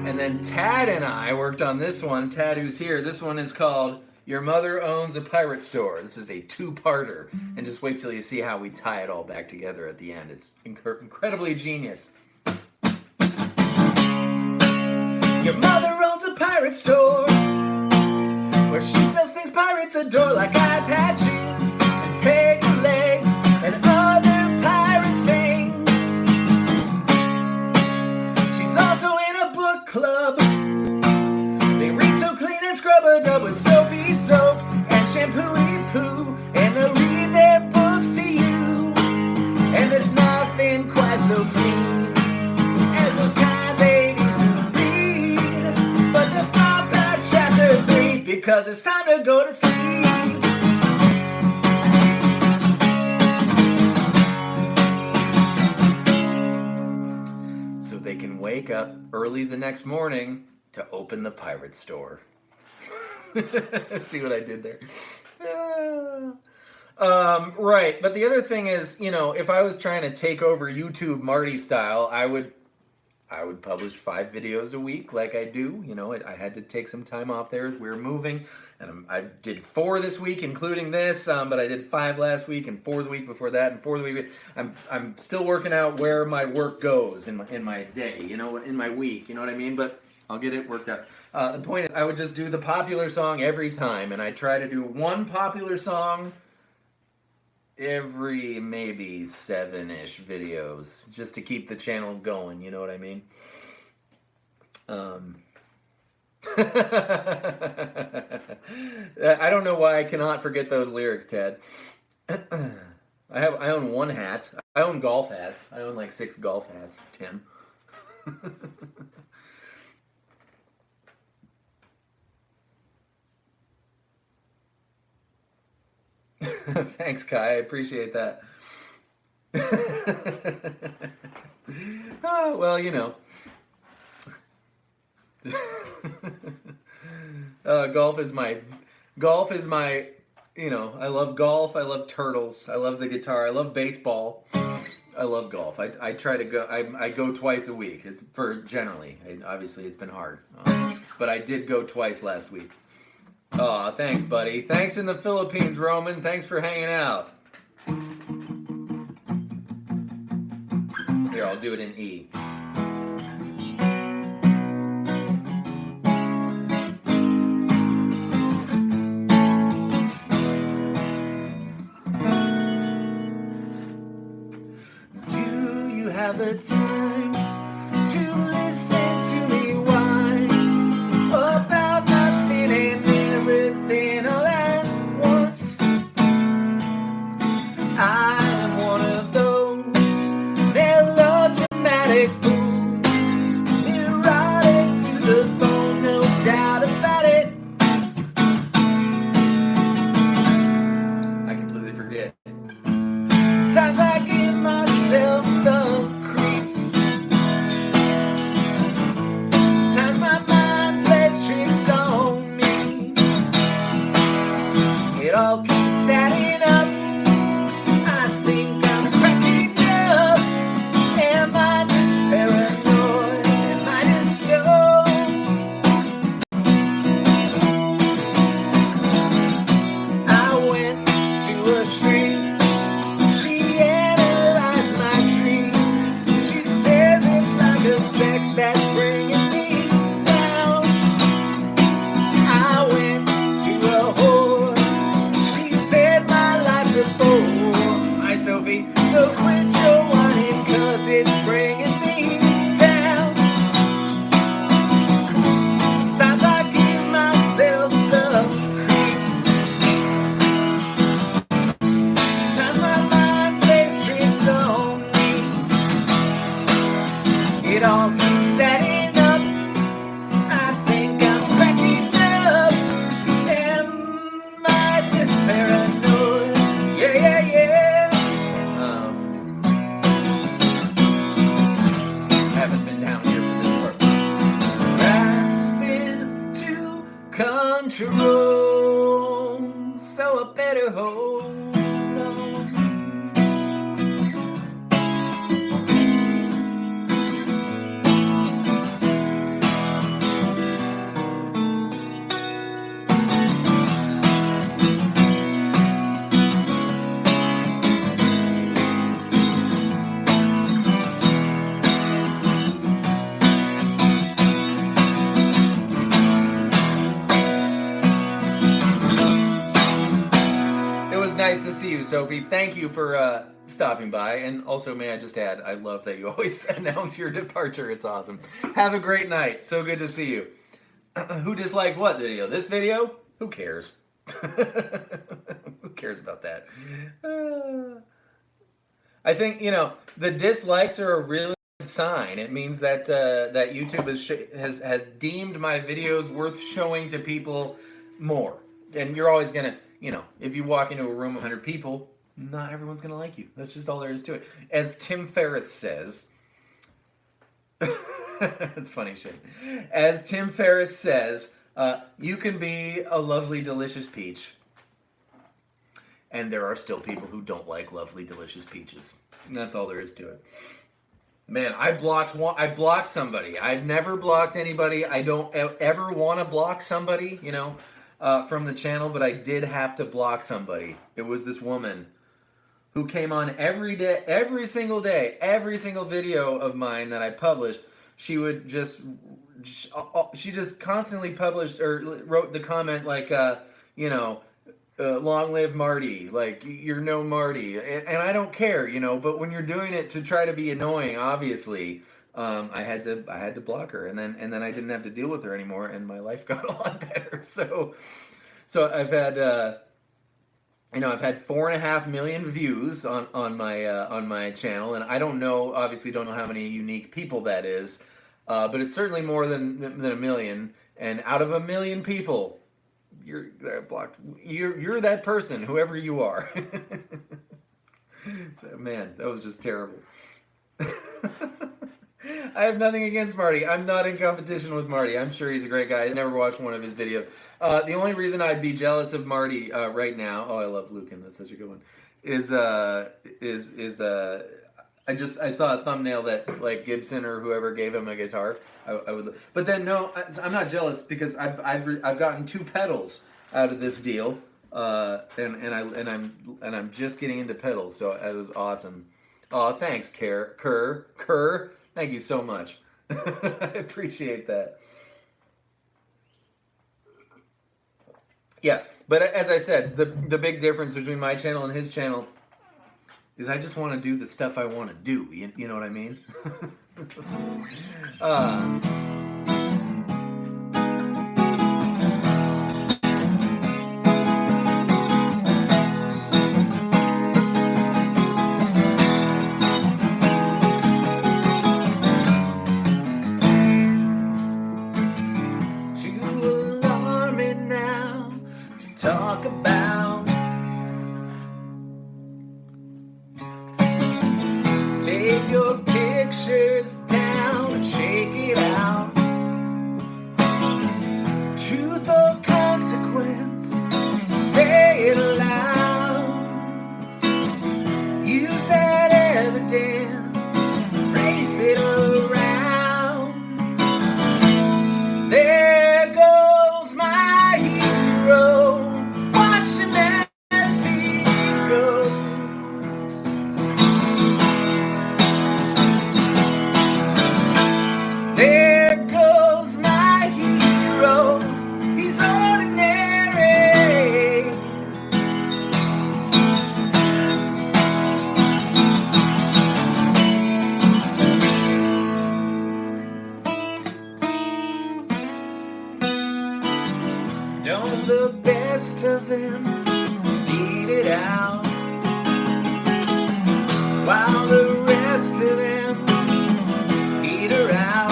And then Tad and I worked on this one. Tad, who's here, this one is called Your Mother Owns a Pirate Store. This is a two-parter. And just wait till you see how we tie it all back together at the end. It's incredibly genius. Your mother owns a pirate store, where she sells things pirates adore, like eye patches and peg legs and other pirate things. She's also in a book club. They read so clean and scrub-a-dub with soapy soap and shampooey poo, and they'll read their books to you. And there's nothing quite so clean as those kind ladies who read. But they'll stop at chapter 3 because it's time to go to sleep. So they can wake up early the next morning to open the pirate store. See what I did there? Right, but the other thing is, you know, if I was trying to take over YouTube Marty style, I would publish 5 videos a week like I do. You know, I had to take some time off there as we were moving, and I did 4 this week, including this, but I did 5 last week, and 4 the week before that, and 4 the week. I'm still working out where my work goes in my day, you know, in my week, you know what I mean? But I'll get it worked out. The point is, I would just do the popular song every time, and I try to do one popular song every maybe 7-ish videos, just to keep the channel going, you know what I mean? I don't know why I cannot forget those lyrics, Ted. I own 1 hat. I own golf hats. I own like 6 golf hats, Tim. Thanks, Kai. I appreciate that. Oh, well, you know. Golf is my, you know, I love golf. I love turtles. I love the guitar. I love baseball. I love golf. I try to go, I go twice a week. It's for generally. Obviously, it's been hard. But I did go twice last week. Aw, thanks, buddy. Thanks in the Philippines, Roman. Thanks for hanging out. Here, I'll do it in E. Do you have the time to listen to me whine about nothing and everything all at once? I am one of those melodramatic fools, neurotic to the bone, no doubt about it. I completely forget. Sometimes I give myself the creeps. Sometimes my mind plays tricks on me. It all keeps adding up. I think I'm cracking up. Am I just paranoid? Am I just stoned? I went to a shrink. She analyzed my dreams. She says it's like a sex that's bringing me down. I went to a whore. She said my life's a bore. Hi, Sophie. So quit your whining, 'cause it's bringing me down. Sometimes I give myself the hold on. Nice to see you, Sophie. Thank you for stopping by. And also, may I just add, I love that you always announce your departure. It's awesome. Have a great night. So good to see you. Who disliked what video? This video? Who cares? Who cares about that? I think, you know, the dislikes are a really good sign. It means that that YouTube has deemed my videos worth showing to people more. And you're always going to, you know, if you walk into a room of 100 people, not everyone's going to like you. That's just all there is to it. As Tim Ferriss says, it's funny shit. As Tim Ferriss says, you can be a lovely, delicious peach, and there are still people who don't like lovely, delicious peaches. And that's all there is to it. Man, I blocked somebody. I've never blocked anybody. I don't ever want to block somebody, you know, from the channel, but I did have to block somebody. It was this woman who came on every day, every single day, every single video of mine that I published. She just constantly published or wrote the comment like, you know, long live Marty, like you're no Marty, and I don't care, you know. But when you're doing it to try to be annoying, obviously, I had to block her, and then I didn't have to deal with her anymore, and my life got a lot better. So I've had you know, I've had 4.5 million views on my channel, and I don't know, obviously don't know how many unique people that is, but it's certainly more than a million. And out of 1 million people, you're blocked. You're that person, whoever you are. So, man, that was just terrible. I have nothing against Marty. I'm not in competition with Marty. I'm sure he's a great guy. I never watched one of his videos. The only reason I'd be jealous of Marty right now, oh, I love Lucan. That's such a good one. I saw a thumbnail that like Gibson or whoever gave him a guitar. I would, but then no, I'm not jealous because I've gotten 2 pedals out of this deal, and I'm just getting into pedals, so it was awesome. Oh, thanks, Kerr. Thank you so much. I appreciate that. Yeah, but as I said, the big difference between my channel and his channel is I just want to do the stuff I want to do. You know what I mean? Talk about take your pictures down and shake it out. Truth or consequence, say it aloud. Use that evidence, race it around. There goes my hero. There goes my hero, he's ordinary. Don't the best of them beat it out, while the rest of them peter out.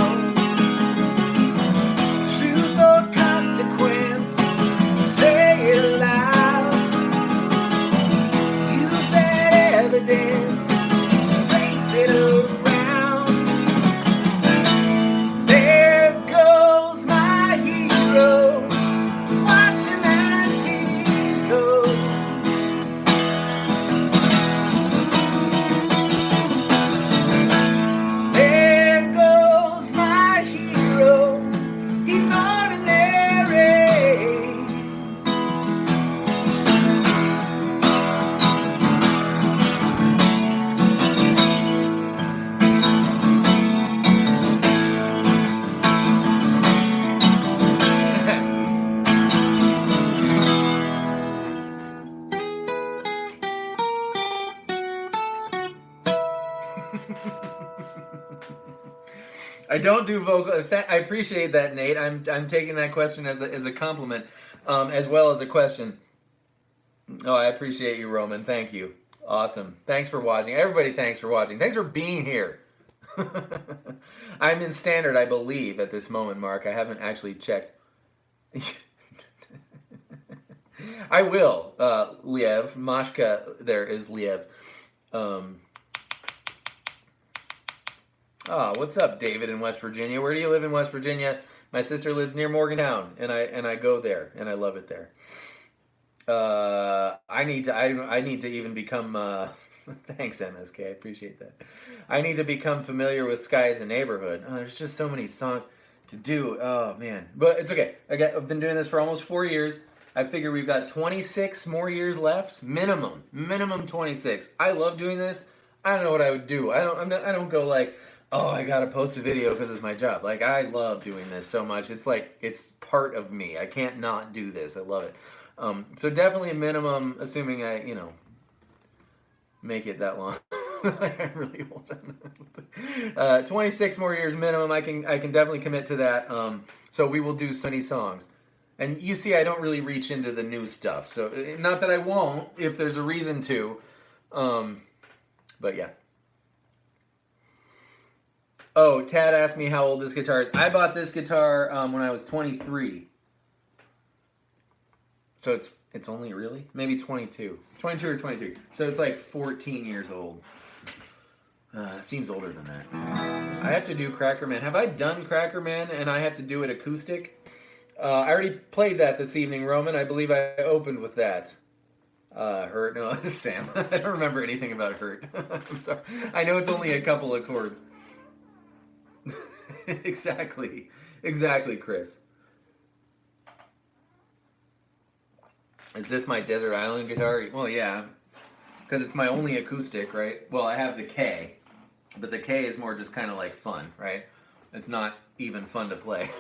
Truth or consequence, say it loud. Use that evidence, race it around. There goes my hero, watching as he goes. I don't do vocal. I appreciate that, Nate. I'm taking that question as a compliment, as well as a question. Oh, I appreciate you, Roman. Thank you. Awesome. Thanks for watching. Everybody, thanks for watching. Thanks for being here. I'm in standard, I believe, at this moment, Mark. I haven't actually checked. I will, Liev. Mashka, there is Liev. What's up, David in West Virginia? Where do you live in West Virginia? My sister lives near Morgantown, and I go there, and I love it there. I need to even become. Thanks, MSK. I appreciate that. I need to become familiar with Sky as a Neighborhood. Oh, there's just so many songs to do. Oh man, but it's okay. I've been doing this for almost 4 years. I figure we've got 26 more years left, minimum 26. I love doing this. I don't know what I would do. I don't go like, oh, I gotta post a video because it's my job. Like, I love doing this so much. It's like, it's part of me. I can't not do this. I love it. So definitely a minimum, assuming I, make it that long. I'm really old. 26 more years minimum. I can definitely commit to that. So we will do so many songs. And you see, I don't really reach into the new stuff. So not that I won't, if there's a reason to. But yeah. Oh, Tad asked me how old this guitar is. I bought this guitar when I was 23. So it's only really? Maybe 22. 22 or 23. So it's like 14 years old. It seems older than that. I have to do Cracker Man. Have I done Cracker Man and I have to do it acoustic? I already played that this evening, Roman. I believe I opened with that. Hurt? No, Sam. I don't remember anything about Hurt. I'm sorry. I know it's only a couple of chords. Exactly, Chris. Is this my Desert Island guitar? Well, yeah, because it's my only acoustic, right? Well, I have the K, but the K is more just kind of like fun, right? It's not even fun to play,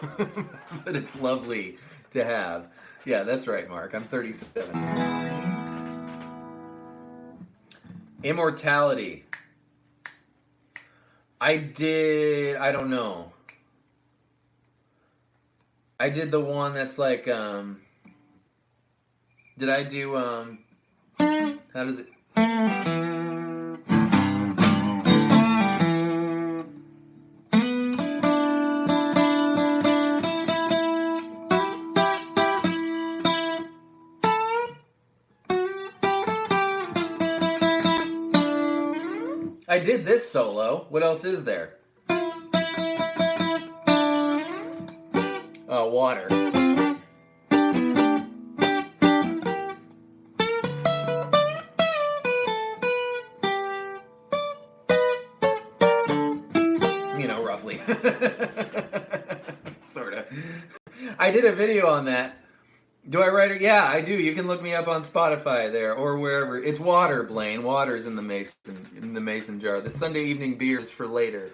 but it's lovely to have. Yeah, that's right, Mark. I'm 37. Immortality. I don't know. I did the one that's like, did I do, how does it? I did this solo. What else is there? Water. Roughly. Sort of. I did a video on that. Do I write it? Yeah, I do. You can look me up on Spotify there or wherever. It's water, Blaine. Water's in the mason jar. The Sunday evening beers for later.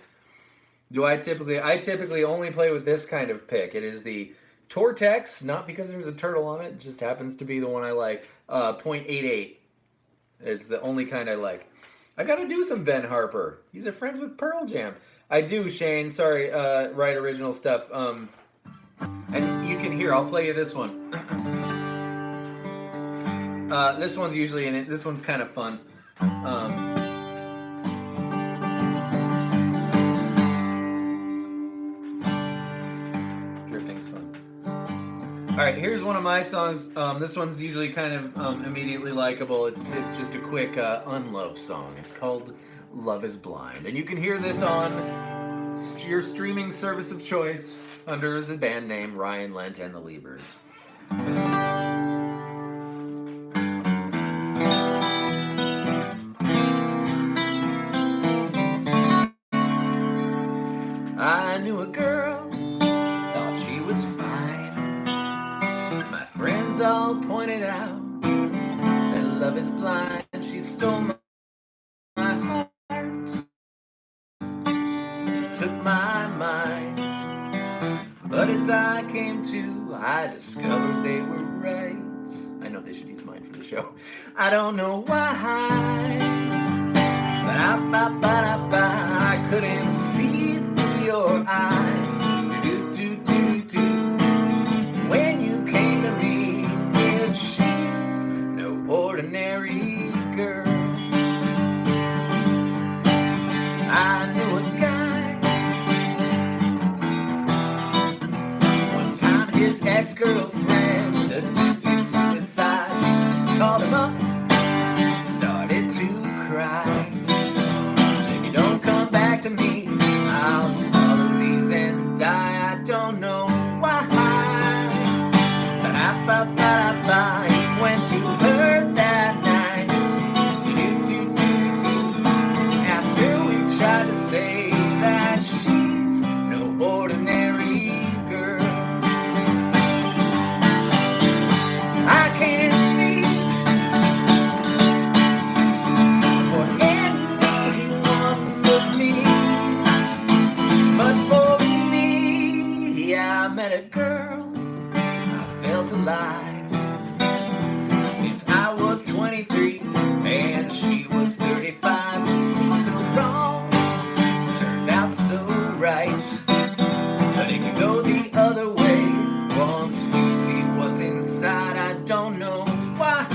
I typically only play with this kind of pick. It is the Tortex, not because there's a turtle on it. It just happens to be the one I like. 0.88. It's the only kind I like. I got to do some Ben Harper. He's a friends with Pearl Jam. I do, Shane. Sorry, write original stuff. And you can hear, I'll play you this one. This one's usually in it. This one's kind of fun. Drifting's fun. All right, here's one of my songs. This one's usually kind of immediately likable. It's just a quick unlove song. It's called Love is Blind. And you can hear this on your streaming service of choice under the band name Ryan, Lendt, and the Liebers. I knew a girl, thought she was fine. My friends all pointed out that love is blind. She stole my heart, took my mind. But as I came to, I discovered they were right. I know they should use mine for the show. I don't know why, but I couldn't see through your eyes. Do-do-do-do-do. When you came to me, if she's no ordinary girl. I knew a guy, one time his ex-girlfriend attempted suicide. She called him up, started to cry. Said, you don't come back to me, I'll swallow these and die. I don't know why. Ba-da-ba-ba-ba. He went to her that night. Do-do-do-do-do. After we tried to say that she's no ordinary girl. I can't speak for anyone but me, but for me, I met a girl, I felt alive. Since I was 23 and she was 35, it seemed so wrong, turned out so right. But it could go the other way once you see what's inside. I don't know why,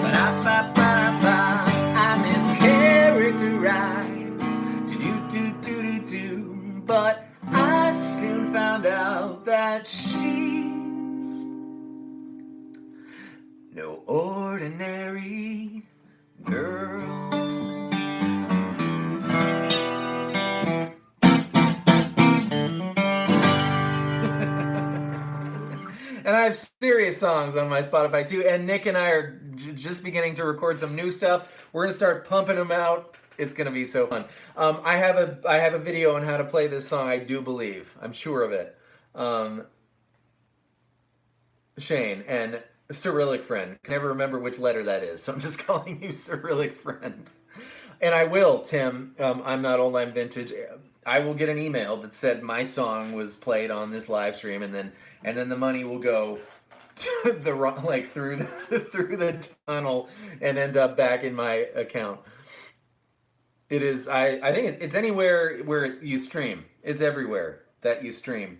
but I'm mischaracterized. Do-do-do-do-do-do. But I soon found out that she's no ordinary girl. And I have serious songs on my Spotify too. And Nick and I are just beginning to record some new stuff. We're gonna start pumping them out. It's gonna be so fun. I have a video on how to play this song. I do believe. I'm sure of it. Shane and Cyrillic friend. I can never remember which letter that is, so I'm just calling you Cyrillic friend. And I will, Tim. I'm not old. I'm vintage. I will get an email that said my song was played on this live stream, and then the money will go to the through the tunnel and end up back in my account. It is. I think it's anywhere where you stream. It's everywhere that you stream.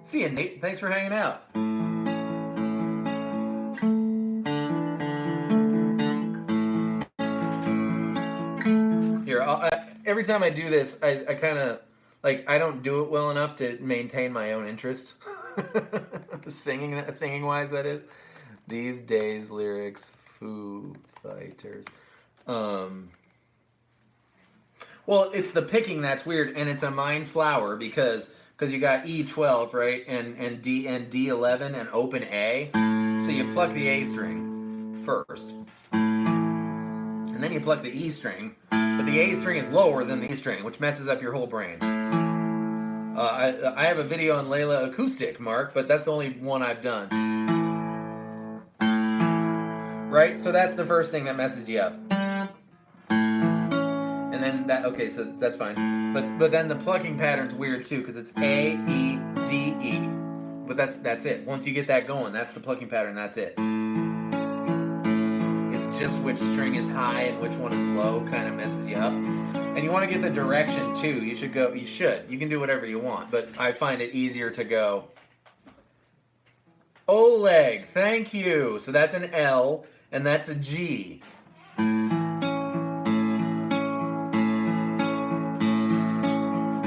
See you, Nate. Thanks for hanging out. Here, every time I do this, I kind of, I don't do it well enough to maintain my own interest. Singing-wise, that is. These days, lyrics, Foo Fighters. Well, it's the picking that's weird, and it's a mind flower because you got E12, right, and D11 and open A. So you pluck the A string first, and then you pluck the E string, but the A string is lower than the E string, which messes up your whole brain. I have a video on Layla acoustic, Mark, but that's the only one I've done. Right? So that's the first thing that messes you up. And then that, okay, so that's fine. But then the plucking pattern's weird too, because it's A, E, D, E. But that's it. Once you get that going, that's the plucking pattern, that's it. It's just which string is high and which one is low kind of messes you up. And you want to get the direction too. You can do whatever you want, but I find it easier to go Oleg, thank you. So that's an L and that's a G.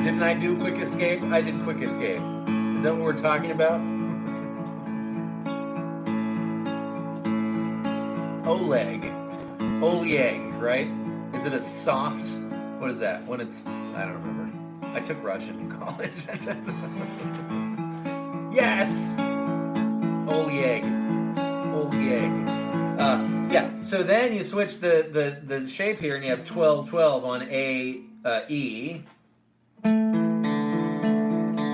Didn't I do quick escape? I did quick escape. Is that what we're talking about? Oleg. Oleg, right? Is it a soft... What is that? When it's... I don't remember. I took Russian in college. Yes! Oleg. Oleg. Yeah, so then you switch the shape here and you have 12-12 on A, E.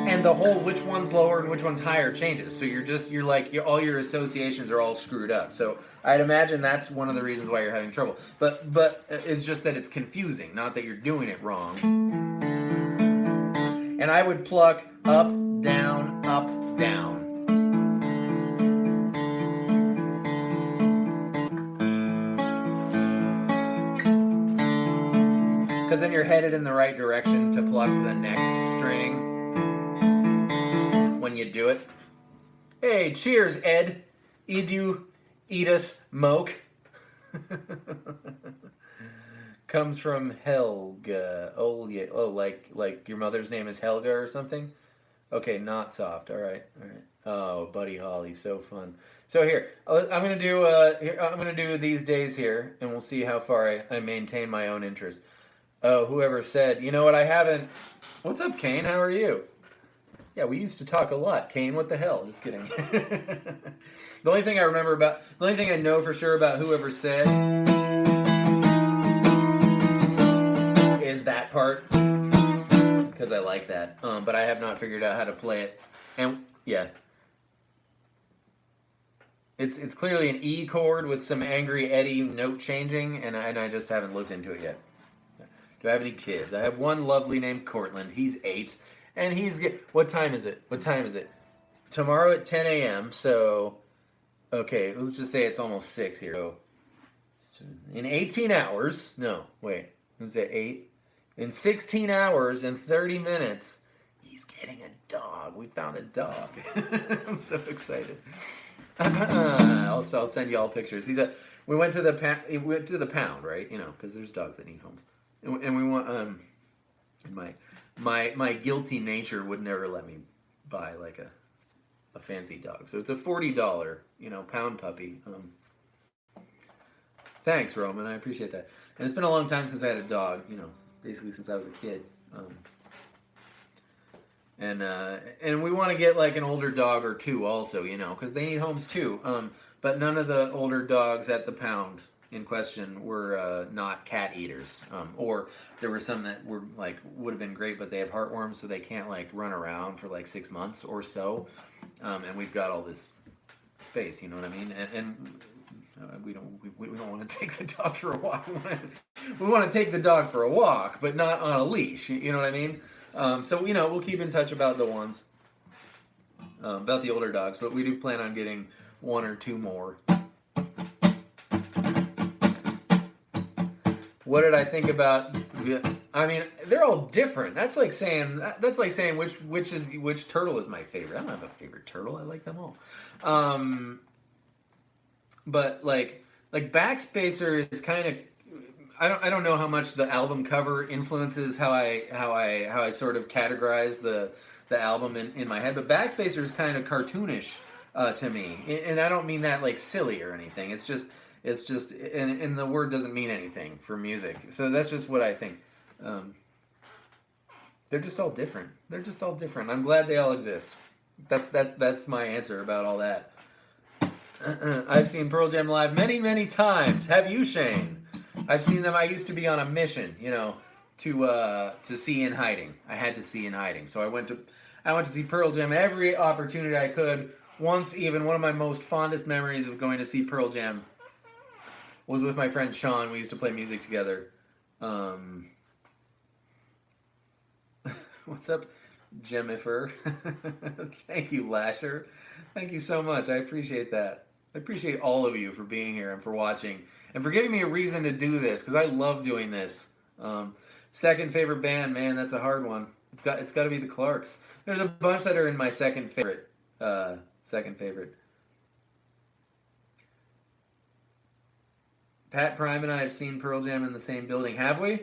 And the whole which one's lower and which one's higher changes. So all your associations are all screwed up. So I'd imagine that's one of the reasons why you're having trouble. But it's just that it's confusing, not that you're doing it wrong. And I would pluck up, down, up, down. because then you're headed in the right direction to pluck the next string when you do it. Hey, cheers, Ed. Edu, Edus, Moke. Comes from Helga. Oh, yeah. Oh, like your mother's name is Helga or something? Okay, not soft. All right. Oh, Buddy Holly, so fun. So here, I'm gonna do these days here, and we'll see how far I maintain my own interest. Oh, whoever said, you know what? I haven't. What's up, Kane? How are you? Yeah, we used to talk a lot. Kane, what the hell? Just kidding. The only thing I know for sure about whoever said is that part, because I like that. But I have not figured out how to play it. And yeah, it's clearly an E chord with some Angry Eddie note changing, and I just haven't looked into it yet. Do I have any kids? I have one lovely named Cortland. He's 8, and what time is it? Tomorrow at 10 a.m. So, okay, let's just say it's almost 6 here. So, in 18 hours, no, wait, was it 8? In 16 hours and 30 minutes, he's getting a dog. We found a dog. I'm so excited. I'll send you all pictures. We went to the pound, right? You know, because there's dogs that need homes, and we want my guilty nature would never let me buy like a fancy dog. So it's a $40 pound puppy. Thanks, Roman. I appreciate that. And it's been a long time since I had a dog. Basically since I was a kid. And we want to get like an older dog or two also, because they need homes too. But none of the older dogs at the pound in question were not cat eaters. Or there were some that were like would have been great, but they have heartworms, so they can't like run around for like 6 months or so. And we've got all this space, you know what I mean? And we don't want to take the dog for a walk. We want to take the dog for a walk, but not on a leash. You know what I mean? So we'll keep in touch about the ones, about the older dogs, but we do plan on getting 1 or 2 more. What did I think about? I mean, they're all different. That's like saying which turtle is my favorite. I don't have a favorite turtle. I like them all. But like Backspacer is kind of, I don't know how much the album cover influences how I sort of categorize the album in my head, but Backspacer is kind of cartoonish to me, and I don't mean that like silly or anything. It's just and the word doesn't mean anything for music, so that's just what I think. They're just all different. I'm glad they all exist. That's my answer about all that. I've seen Pearl Jam live many, many times. Have you, Shane? I've seen them. I used to be on a mission, to see In Hiding. I had to see In Hiding. So I went to see Pearl Jam every opportunity I could. Once even, one of my most fondest memories of going to see Pearl Jam was with my friend Sean. We used to play music together. What's up, Jemifer? Thank you, Lasher. Thank you so much. I appreciate that. I appreciate all of you for being here and for watching and for giving me a reason to do this, because I love doing this. Second favorite band, man, that's a hard one. It's got to be the Clarks. There's a bunch that are in my second favorite. Pat Prime and I have seen Pearl Jam in the same building. Have we?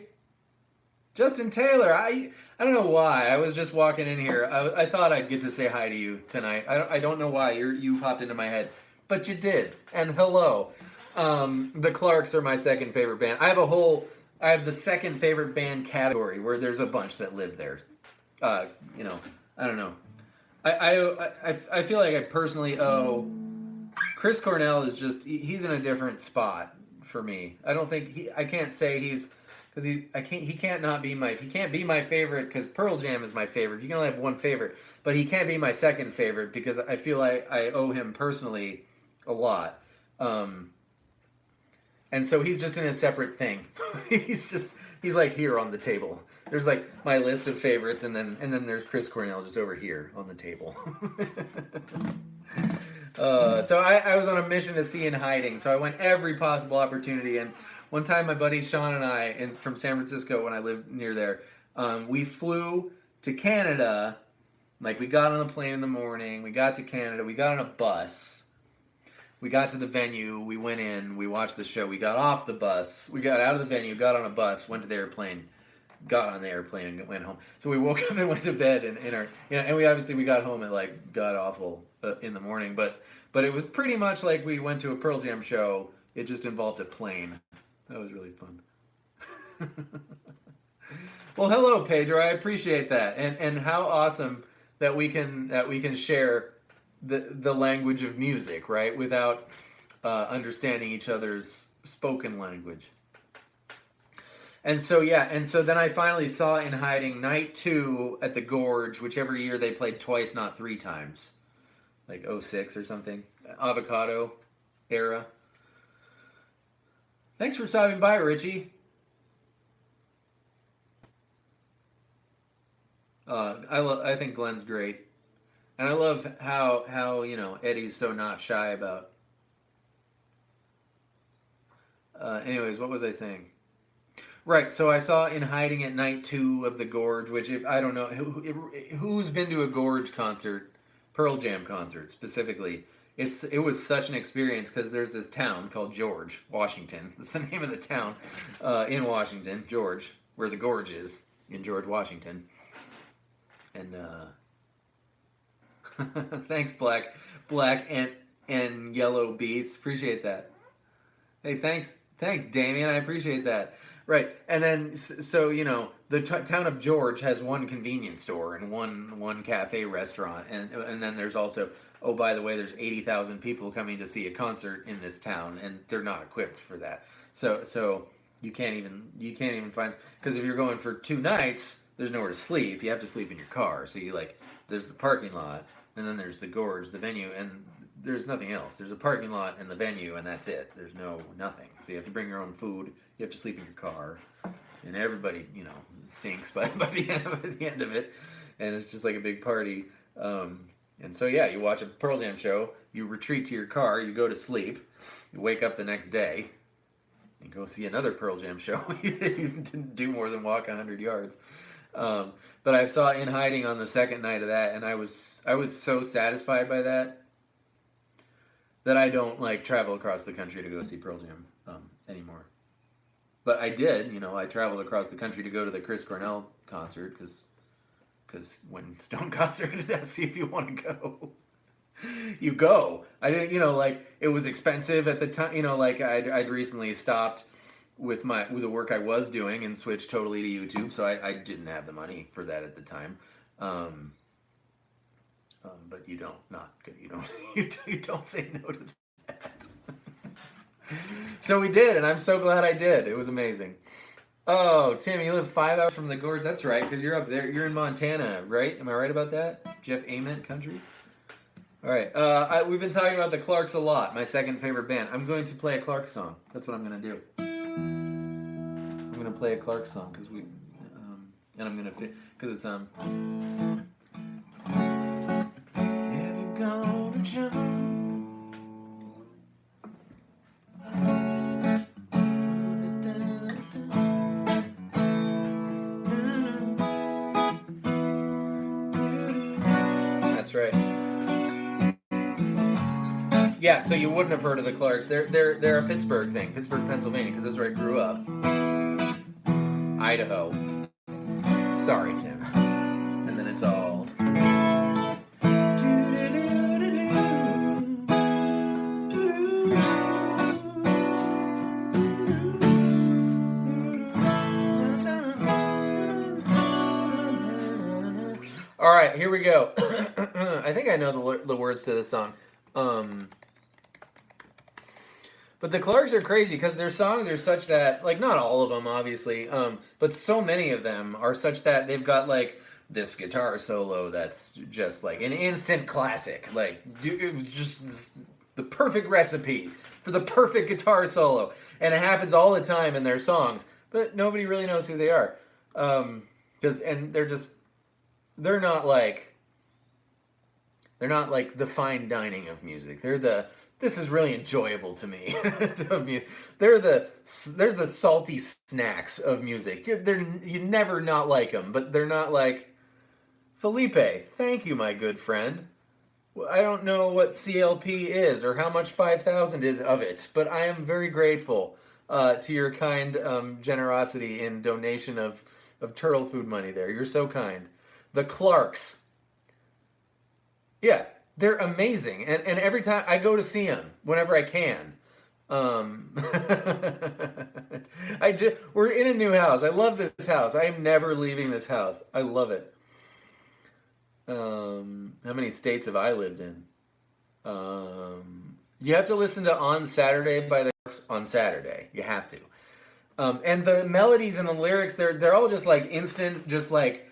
Justin Taylor, I don't know why. I was just walking in here. I thought I'd get to say hi to you tonight. I don't know why you popped into my head, but you did. And hello. The Clarks are my second favorite band. I have the second favorite band category where there's a bunch that live there. I don't know. I feel like I personally owe Chris Cornell he's in a different spot for me. I don't think I can't say he's. Because he can't be my favorite because Pearl Jam is my favorite. You can only have one favorite, but he can't be my second favorite because I feel like I owe him personally a lot. And so he's just in a separate thing. he's like here on the table. There's like my list of favorites, and then there's Chris Cornell just over here on the table. So I was on a mission to see In Hiding, so I went every possible opportunity, and One time, my buddy Sean and I, from San Francisco when I lived near there, we flew to Canada. Like, we got on a plane in the morning. We got to Canada. We got on a bus. We got to the venue. We went in. We watched the show. We got off the bus. We got out of the venue. Got on a bus. Went to the airplane. Got on the airplane and went home. So we woke up and went to bed in our, and we got home at like god awful in the morning. But it was pretty much like we went to a Pearl Jam show. It just involved a plane. That was really fun. Well, hello, Pedro. I appreciate that, and how awesome that we can share the language of music, right, without understanding each other's spoken language. And so then I finally saw In Hiding night 2 at the Gorge, whichever year they played twice, not 3 times, like 06 or something, Avocado era. Thanks for stopping by, Richie. I think Glenn's great, and I love how Eddie's so not shy about. Anyways, what was I saying? Right, so I saw In Hiding at night 2 of the Gorge, which I don't know who's been to a Gorge concert, Pearl Jam concert specifically. It was such an experience because there's this town called George, Washington. That's the name of the town in Washington, George, where the Gorge is in George, Washington. And thanks, Black and Yellow Beats. Appreciate that. Hey, thanks, Damien. I appreciate that. Right, and then so the town of George has one convenience store and one cafe restaurant, and then there's also, oh, by the way, there's 80,000 people coming to see a concert in this town, and they're not equipped for that. So you can't even find, because if you're going for 2 nights, there's nowhere to sleep. You have to sleep in your car. So there's the parking lot, and then there's the Gorge, the venue, and there's nothing else. There's a parking lot and the venue, and that's it. There's nothing. So you have to bring your own food. You have to sleep in your car, and everybody, stinks by the end of it, and it's just like a big party. And so you watch a Pearl Jam show. You retreat to your car. You go to sleep. You wake up the next day. And go see another Pearl Jam show. You didn't do more than walk 100 yards. But I saw In Hiding on the second night of that, and I was so satisfied by that I don't travel across the country to go see Pearl Jam anymore. But I did, I traveled across the country to go to the Chris Cornell concert because when Stone concert asks you if you want to go, you go. I didn't, it was expensive at the time. I'd recently stopped with the work I was doing and switched totally to YouTube, so I didn't have the money for that at the time. But you don't say no to that. So we did, and I'm so glad I did. It was amazing. Oh, Tim, you live 5 hours from the Gorge. That's right, because you're up there. You're in Montana, right? Am I right about that? Jeff Ament country? All right. We've been talking about the Clarks a lot, my second favorite band. I'm going to play a Clark song. That's what I'm going to do. I'm going to play a Clark song, because and I'm going to, because it's, Have you gone to jump? That's right. Yeah, so you wouldn't have heard of the Clarks. They're a Pittsburgh thing, Pittsburgh, Pennsylvania, because that's where I grew up. Idaho. Sorry, Tim. And then it's all. All right, here we go. I think I know the words to this song. But the Clarks are crazy because their songs are such that, not all of them, obviously, but so many of them are such that they've got, this guitar solo that's just, an instant classic. Just the perfect recipe for the perfect guitar solo. And it happens all the time in their songs, but nobody really knows who they are. And they're not the fine dining of music. They're the this is really enjoyable to me. There's the salty snacks of music. You never not like them, but they're not like, Felipe, thank you, my good friend. I don't know what CLP is or how much 5,000 is of it, but I am very grateful to your kind generosity in donation of turtle food money there. You're so kind. The Clarks. Yeah, they're amazing. And every time I go to see them, whenever I can. We're in a new house. I love this house. I am never leaving this house. I love it. How many states have I lived in? You have to listen to On Saturday by the Clarks on Saturday. You have to. And the melodies and the lyrics, they're all just like instant, just like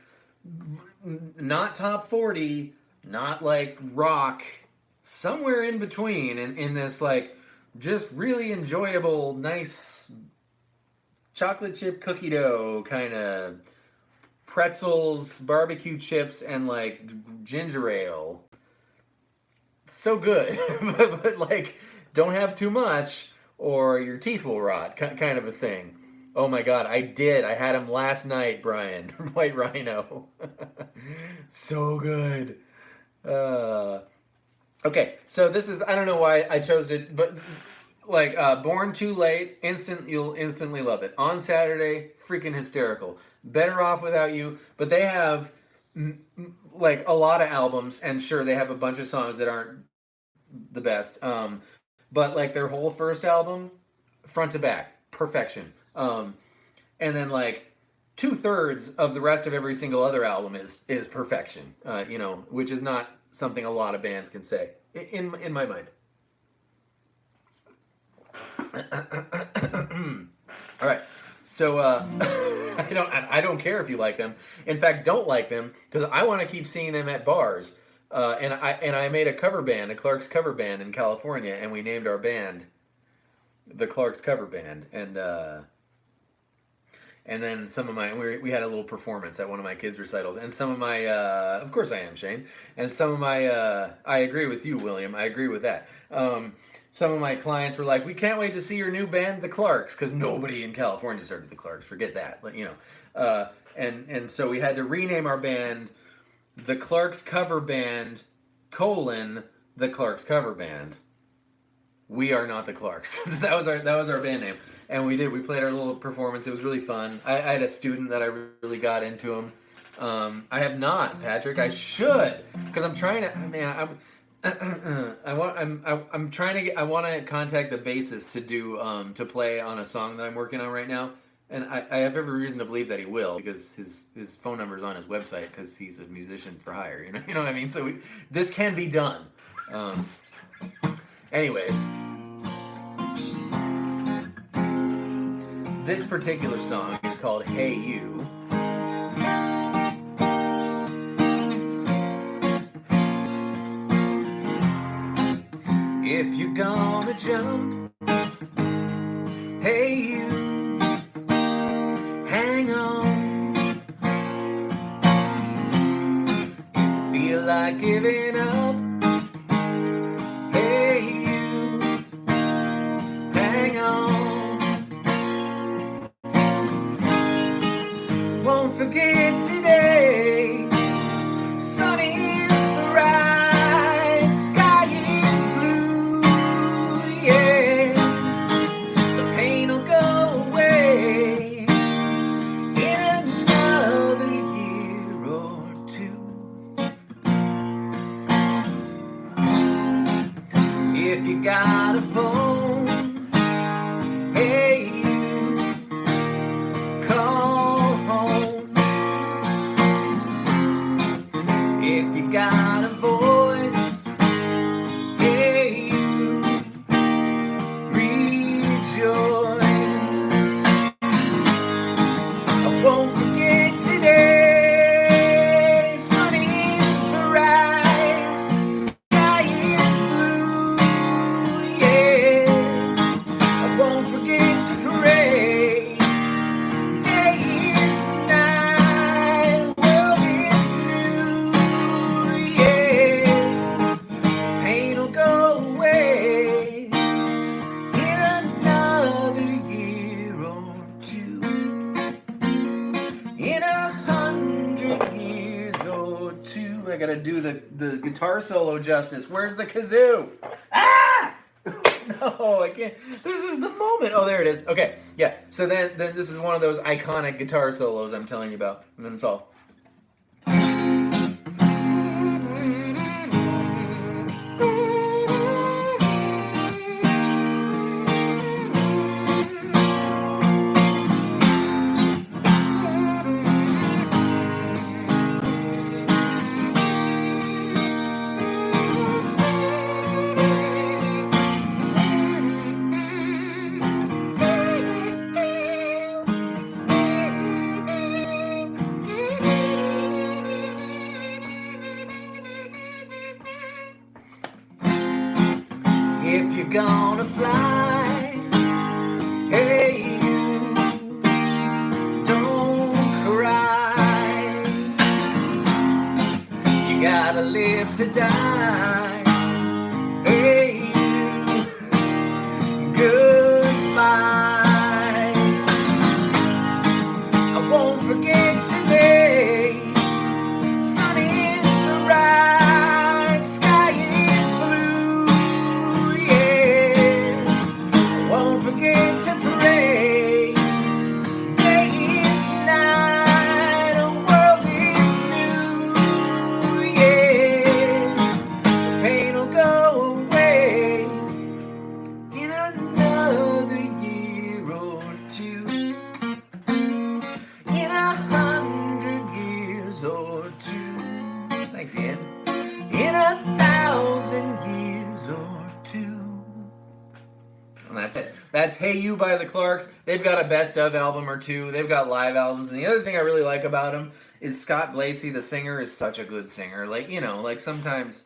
not top 40, not like rock, somewhere in between in this like just really enjoyable, nice chocolate chip cookie dough kind of pretzels, barbecue chips, and like ginger ale. So good, but like don't have too much or your teeth will rot, kind of a thing. Oh my God, I had him last night, Brian. White Rhino. So good. Okay, so this is, I don't know why I chose it, but like Born Too Late, you'll instantly love it. On Saturday, freaking hysterical. Better Off Without You, but they have like a lot of albums, and sure, they have a bunch of songs that aren't the best. But like their whole first album, front to back, perfection. And then like 2/3 of the rest of every single other album is perfection. Which is not something a lot of bands can say in my mind. All right. So I don't care if you like them. In fact, don't like them because I want to keep seeing them at bars. And I made a cover band, a Clarks cover band in California, and we named our band the Clarks Cover Band. And then some of we had a little performance at one of my kids' recitals, and some of my of course I am Shane, and some of my I agree with you, William. I agree with that. Some of my clients were like, "We can't wait to see your new band, the Clarks," because nobody in California started the Clarks. Forget that. And so we had to rename our band the Clarks Cover Band, the Clarks Cover Band. We are not the Clarks. So that was our band name, and we played our little performance. It was really fun. I had a student that I really got into him. I have not, Patrick. I should, because I'm trying to. Man, I want to contact the bassist to do to play on a song that I'm working on right now, and I have every reason to believe that he will, because his phone number is on his website because he's a musician for hire. You know what I mean? So this can be done. Anyways, this particular song is called "Hey You." If you're gonna jump, hey you, hang on. If you feel like giving up, hey you, hang on. Won't forget today, sun is bright, sky is blue, yeah. The pain will go away in another year or two. If you got a phone, hey you, call home. If you got a voice, hey you, rejoice. I won't forget today, sun is bright, sky is blue, yeah. I gotta do the guitar solo justice. Where's the kazoo? Ah! No, I can't. This is the moment. Oh, there it is. Okay, yeah. So then this is one of those iconic guitar solos I'm telling you about. And then it's all. If you're gonna fly, hey you, don't cry. You gotta live to die. Hey you, goodbye. I won't forget today. Sun is bright, sky is blue. Won't forget to pray. Day is night, a world is new. Yeah, the pain will go away in another year or two. In 100 years or two. Thanks, Ian. In 1,000 years or two. And that's it. That's Hey You by the Clarks. They've got a best of album or two. They've got live albums. And the other thing I really like about them is Scott Blasey, the singer, is such a good singer. Like, you know, like sometimes,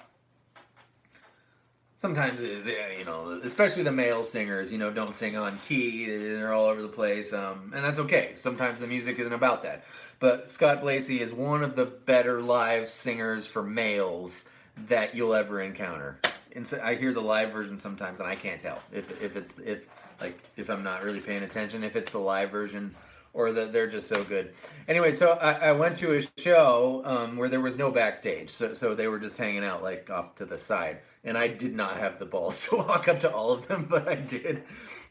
you know, especially the male singers, you know, don't sing on key. They're all over the place. And that's okay. Sometimes the music isn't about that. But Scott Blasey is one of the better live singers for males that you'll ever encounter. And so I hear the live version sometimes, and I can't tell if I'm not really paying attention, if it's the live version or they're just so good. Anyway, so I went to a show where there was no backstage, so they were just hanging out like off to the side, and I did not have the balls to walk up to all of them, but I did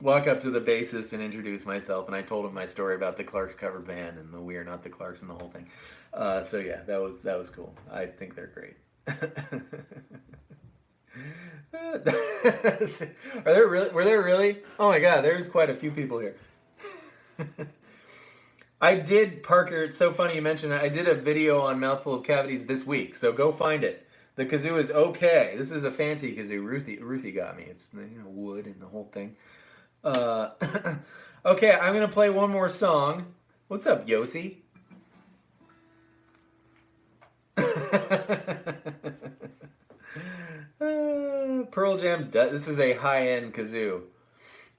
walk up to the bassist and introduce myself, and I told him my story about the Clarks cover band and the We Are Not the Clarks and the whole thing. So yeah, that was cool. I think they're great. Were there really? Oh my God, there's quite a few people here. I did, Parker, it's so funny you mentioned it. I did a video on Mouthful of Cavities this week, so go find it. The kazoo is okay. This is a fancy kazoo. Ruthie got me. It's, you know, wood and the whole thing. Okay, I'm going to play one more song. What's up, Yossi? Pearl Jam, this is a high-end kazoo.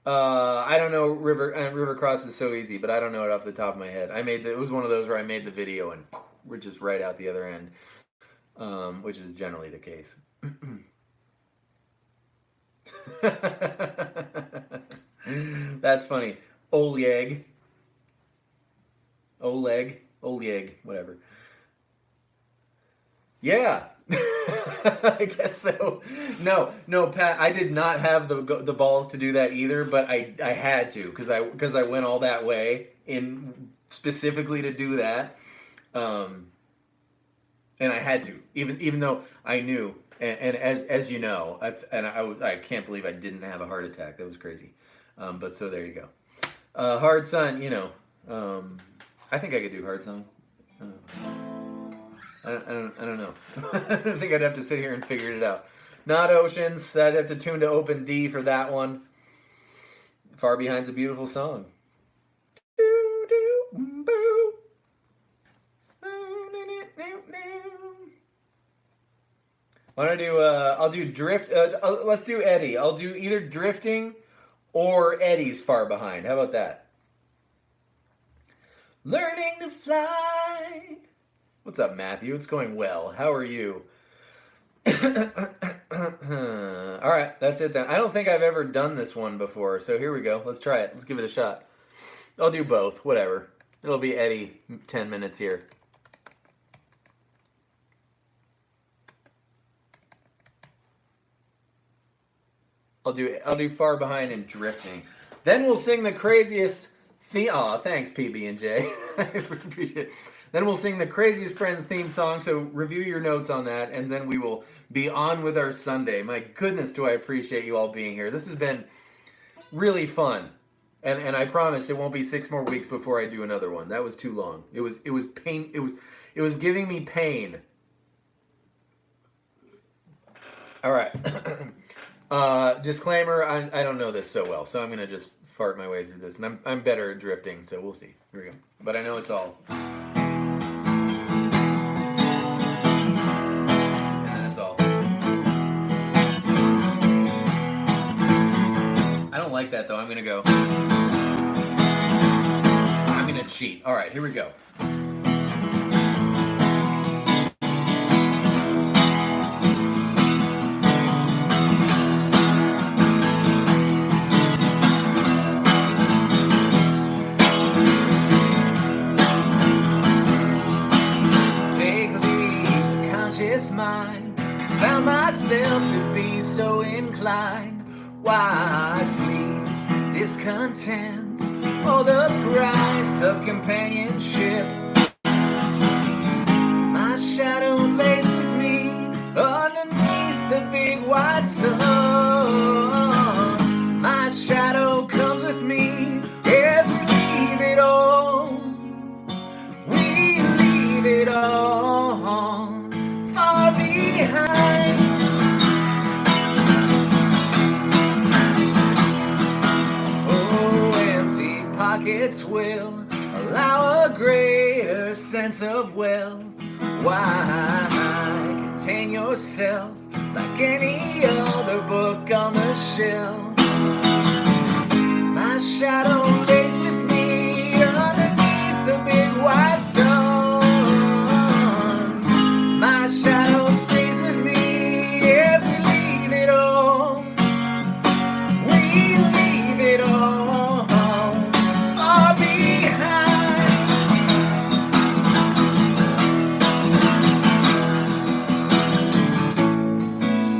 I don't know, River Cross is so easy, but I don't know it off the top of my head. It was one of those where I made the video and we're just right out the other end, which is generally the case. That's funny. Oleg, whatever. Yeah. I guess so. No, Pat. I did not have the balls to do that either, but I had to because I went all that way in specifically to do that, and I had to even though I knew and as you know, I can't believe I didn't have a heart attack. That was crazy. But so there you go. Hard Sun. You know, I think I could do Hard Sun. I don't know. I don't think I'd have to sit here and figure it out. Not Oceans. I'd have to tune to Open D for that one. Far Behind's a beautiful song. Why don't I do? I'll do Drift. Let's do Eddie. I'll do either Drifting or Eddie's Far Behind. How about that? Learning to fly. What's up, Matthew? It's going well. How are you? All right, that's it then. I don't think I've ever done this one before, so here we go. Let's try it. Let's give it a shot. I'll do both. Whatever. It'll be Eddie 10 minutes here. I'll do Far Behind and Drifting. Then we'll sing the craziest theme. Aw, thanks PB and J. I appreciate it. Then we'll sing the Craziest Friends theme song. So review your notes on that, and then we will be on with our Sunday. My goodness, do I appreciate you all being here. This has been really fun. And I promise it won't be 6 more weeks before I do another one. That was too long. It was pain. It was giving me pain. All right. Disclaimer: I don't know this so well, so I'm gonna just fart my way through this, and I'm better at drifting, so we'll see. Here we go. But I know it's all. And then it's all. I don't like that though. I'm gonna go. I'm gonna cheat. All right, here we go. Mind, found myself to be so inclined. Why sleep, discontent, or the price of companionship? My shadow lays with me underneath the big white sun. My shadow comes with me as we leave it all. We leave it all far behind. Oh, empty pockets will allow a greater sense of wealth. Why contain yourself like any other book on the shelf? My shadow lays with me underneath the big white sun. My shadow stays with me as we leave it all. We leave it all far behind.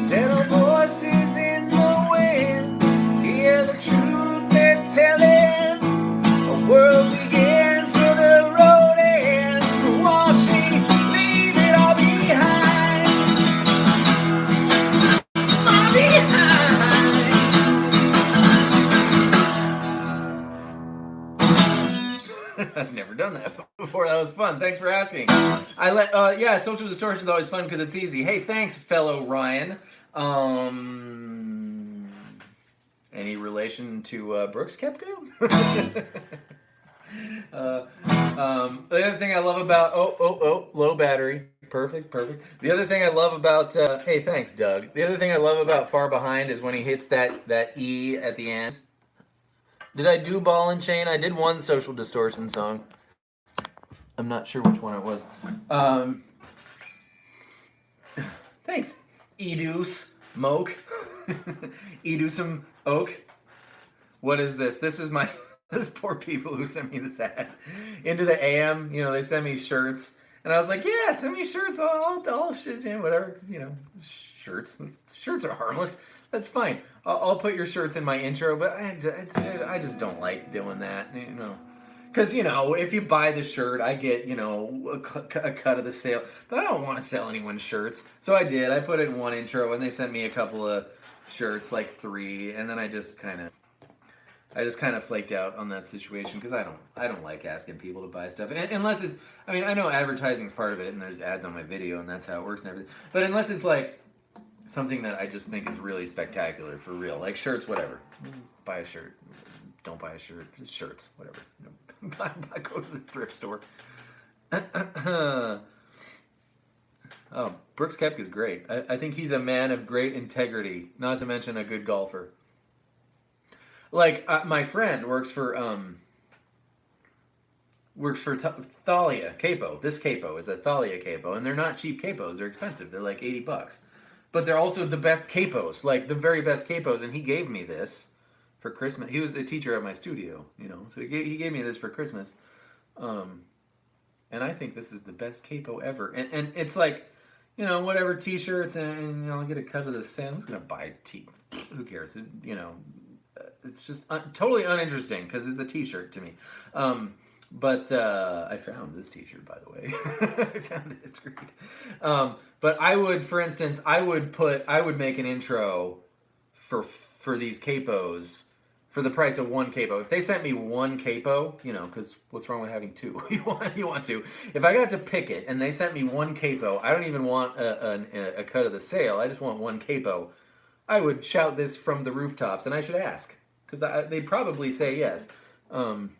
Settle voices in the wind, hear the truth they're telling. A world begins where the road ends. Watch me leave it all behind. Far behind. I've never done that before. That was fun. Thanks for asking. Yeah, Social Distortion is always fun because it's easy. Hey, thanks, fellow Ryan. Any relation to Brooks Koepka? The other thing I love about low battery. Perfect. The other thing I love about hey, thanks, Doug. The other thing I love about Far Behind is when he hits that E at the end. Did I do Ball and Chain? I did one Social Distortion song. I'm not sure which one it was. Thanks, Edus Moke. Edusum Oak. What is this? This is my those poor people who sent me this ad. Into the AM, they send me shirts. And I was like, yeah, send me shirts. I'll shit, whatever. Because, shirts. Shirts are harmless. That's fine. I'll put your shirts in my intro, but I just don't like doing that, Because, if you buy the shirt, I get, a cut of the sale. But I don't want to sell anyone shirts. So I did. I put it in one intro, and they sent me a couple of shirts, like 3. And then I just kind of flaked out on that situation because I don't like asking people to buy stuff. And unless it's, I know advertising is part of it, and there's ads on my video, and that's how it works and everything. But unless it's like something that I just think is really spectacular for real, like shirts, whatever. Buy a shirt. Don't buy a shirt. Just shirts, whatever. Go to the thrift store. Oh, Brooks Koepka is great. I think he's a man of great integrity, not to mention a good golfer. Like, my friend works for Thalia Capo. This capo is a Thalia capo, and they're not cheap capos. They're expensive. They're like $80. But they're also the best capos, like the very best capos. And he gave me this for Christmas. He was a teacher at my studio, so he gave me this for Christmas. And I think this is the best capo ever. And it's like, you know, whatever t-shirts and you know, I'll get a cut of the sand. Who's gonna buy who cares? You know, it's just totally uninteresting because it's a t-shirt to me. But I found this t-shirt, by the way. I found it. It's great. But I would, for instance, I would make an intro for these capos for the price of one capo. If they sent me one capo, you know, because what's wrong with having two? you want to. If I got to pick it and they sent me one capo, I don't even want a cut of the sale. I just want one capo. I would shout this from the rooftops, and I should ask because they'd probably say yes. And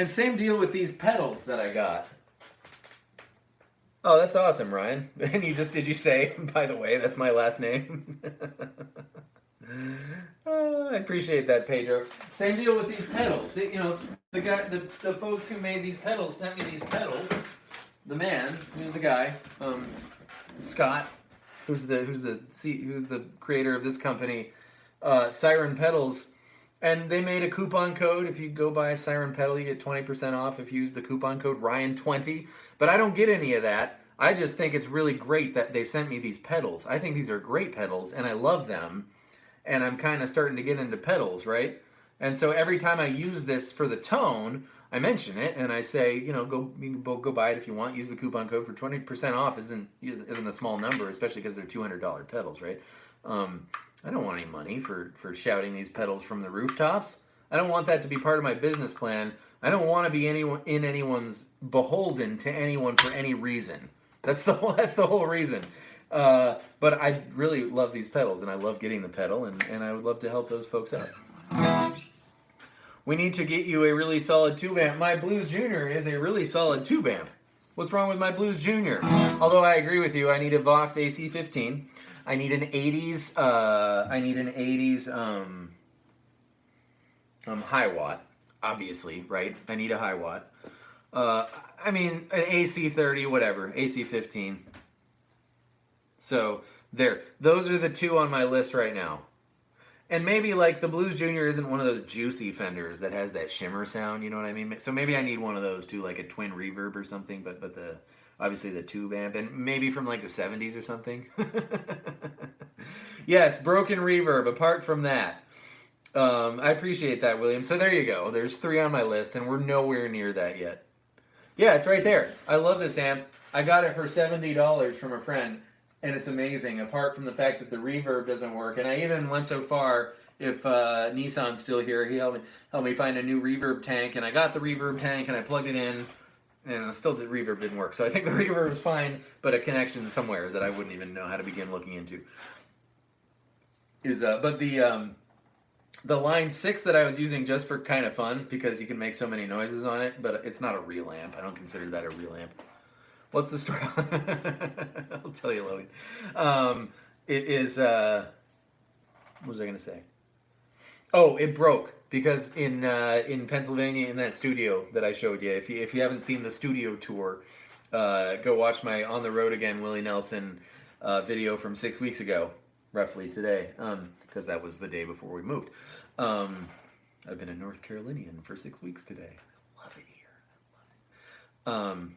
same deal with these pedals that I got. Oh, that's awesome, Ryan. And did you say, by the way, that's my last name? I appreciate that, Pedro. Same deal with these pedals. You know, the folks who made these pedals sent me these pedals. The man, the guy, Scott, who's the creator of this company, Siren Pedals. And they made a coupon code. If you go buy a Siren pedal, you get 20% off if you use the coupon code Ryan20. But I don't get any of that. I just think it's really great that they sent me these pedals. I think these are great pedals, and I love them. And I'm kind of starting to get into pedals, right? And so every time I use this for the tone, I mention it, and I say, you know, go buy it if you want. Use the coupon code for 20% off. Isn't a small number, especially because they're $200 pedals, right? I don't want any money for shouting these pedals from the rooftops. I don't want that to be part of my business plan. I don't want to be anyone's beholden to anyone for any reason. That's the whole reason. But I really love these pedals, and I love getting the pedal, and I would love to help those folks out. We need to get you a really solid tube amp. My Blues Junior is a really solid tube amp. What's wrong with my Blues Junior? Although I agree with you, I need a Vox AC15. I need an 80s high watt, obviously, right? I need a high watt. I mean, an AC30, whatever, AC15. So there, those are the two on my list right now. And maybe like the Blues Junior isn't one of those juicy Fenders that has that shimmer sound, you know what I mean? So maybe I need one of those too, like a twin reverb or something, but obviously the tube amp, and maybe from like the 70s or something. Yes, broken reverb, apart from that. I appreciate that, William. So there you go. There's 3 on my list, and we're nowhere near that yet. Yeah, it's right there. I love this amp. I got it for $70 from a friend, and it's amazing, apart from the fact that the reverb doesn't work. And I even went so far, if Nissan's still here, he helped me find a new reverb tank, and I got the reverb tank, and I plugged it in, and still the reverb didn't work. So I think the reverb is fine, but a connection somewhere that I wouldn't even know how to begin looking into. But the line 6 that I was using just for kind of fun, because you can make so many noises on it, but it's not a real amp. I don't consider that a real amp. What's the story? I'll tell you, Logan. It is, what was I going to say? Oh, it broke, because in Pennsylvania, in that studio that I showed you, if you haven't seen the studio tour, go watch my On the Road Again Willie Nelson video from 6 weeks ago, roughly today, because that was the day before we moved. I've been a North Carolinian for 6 weeks today. I love it here. I love it.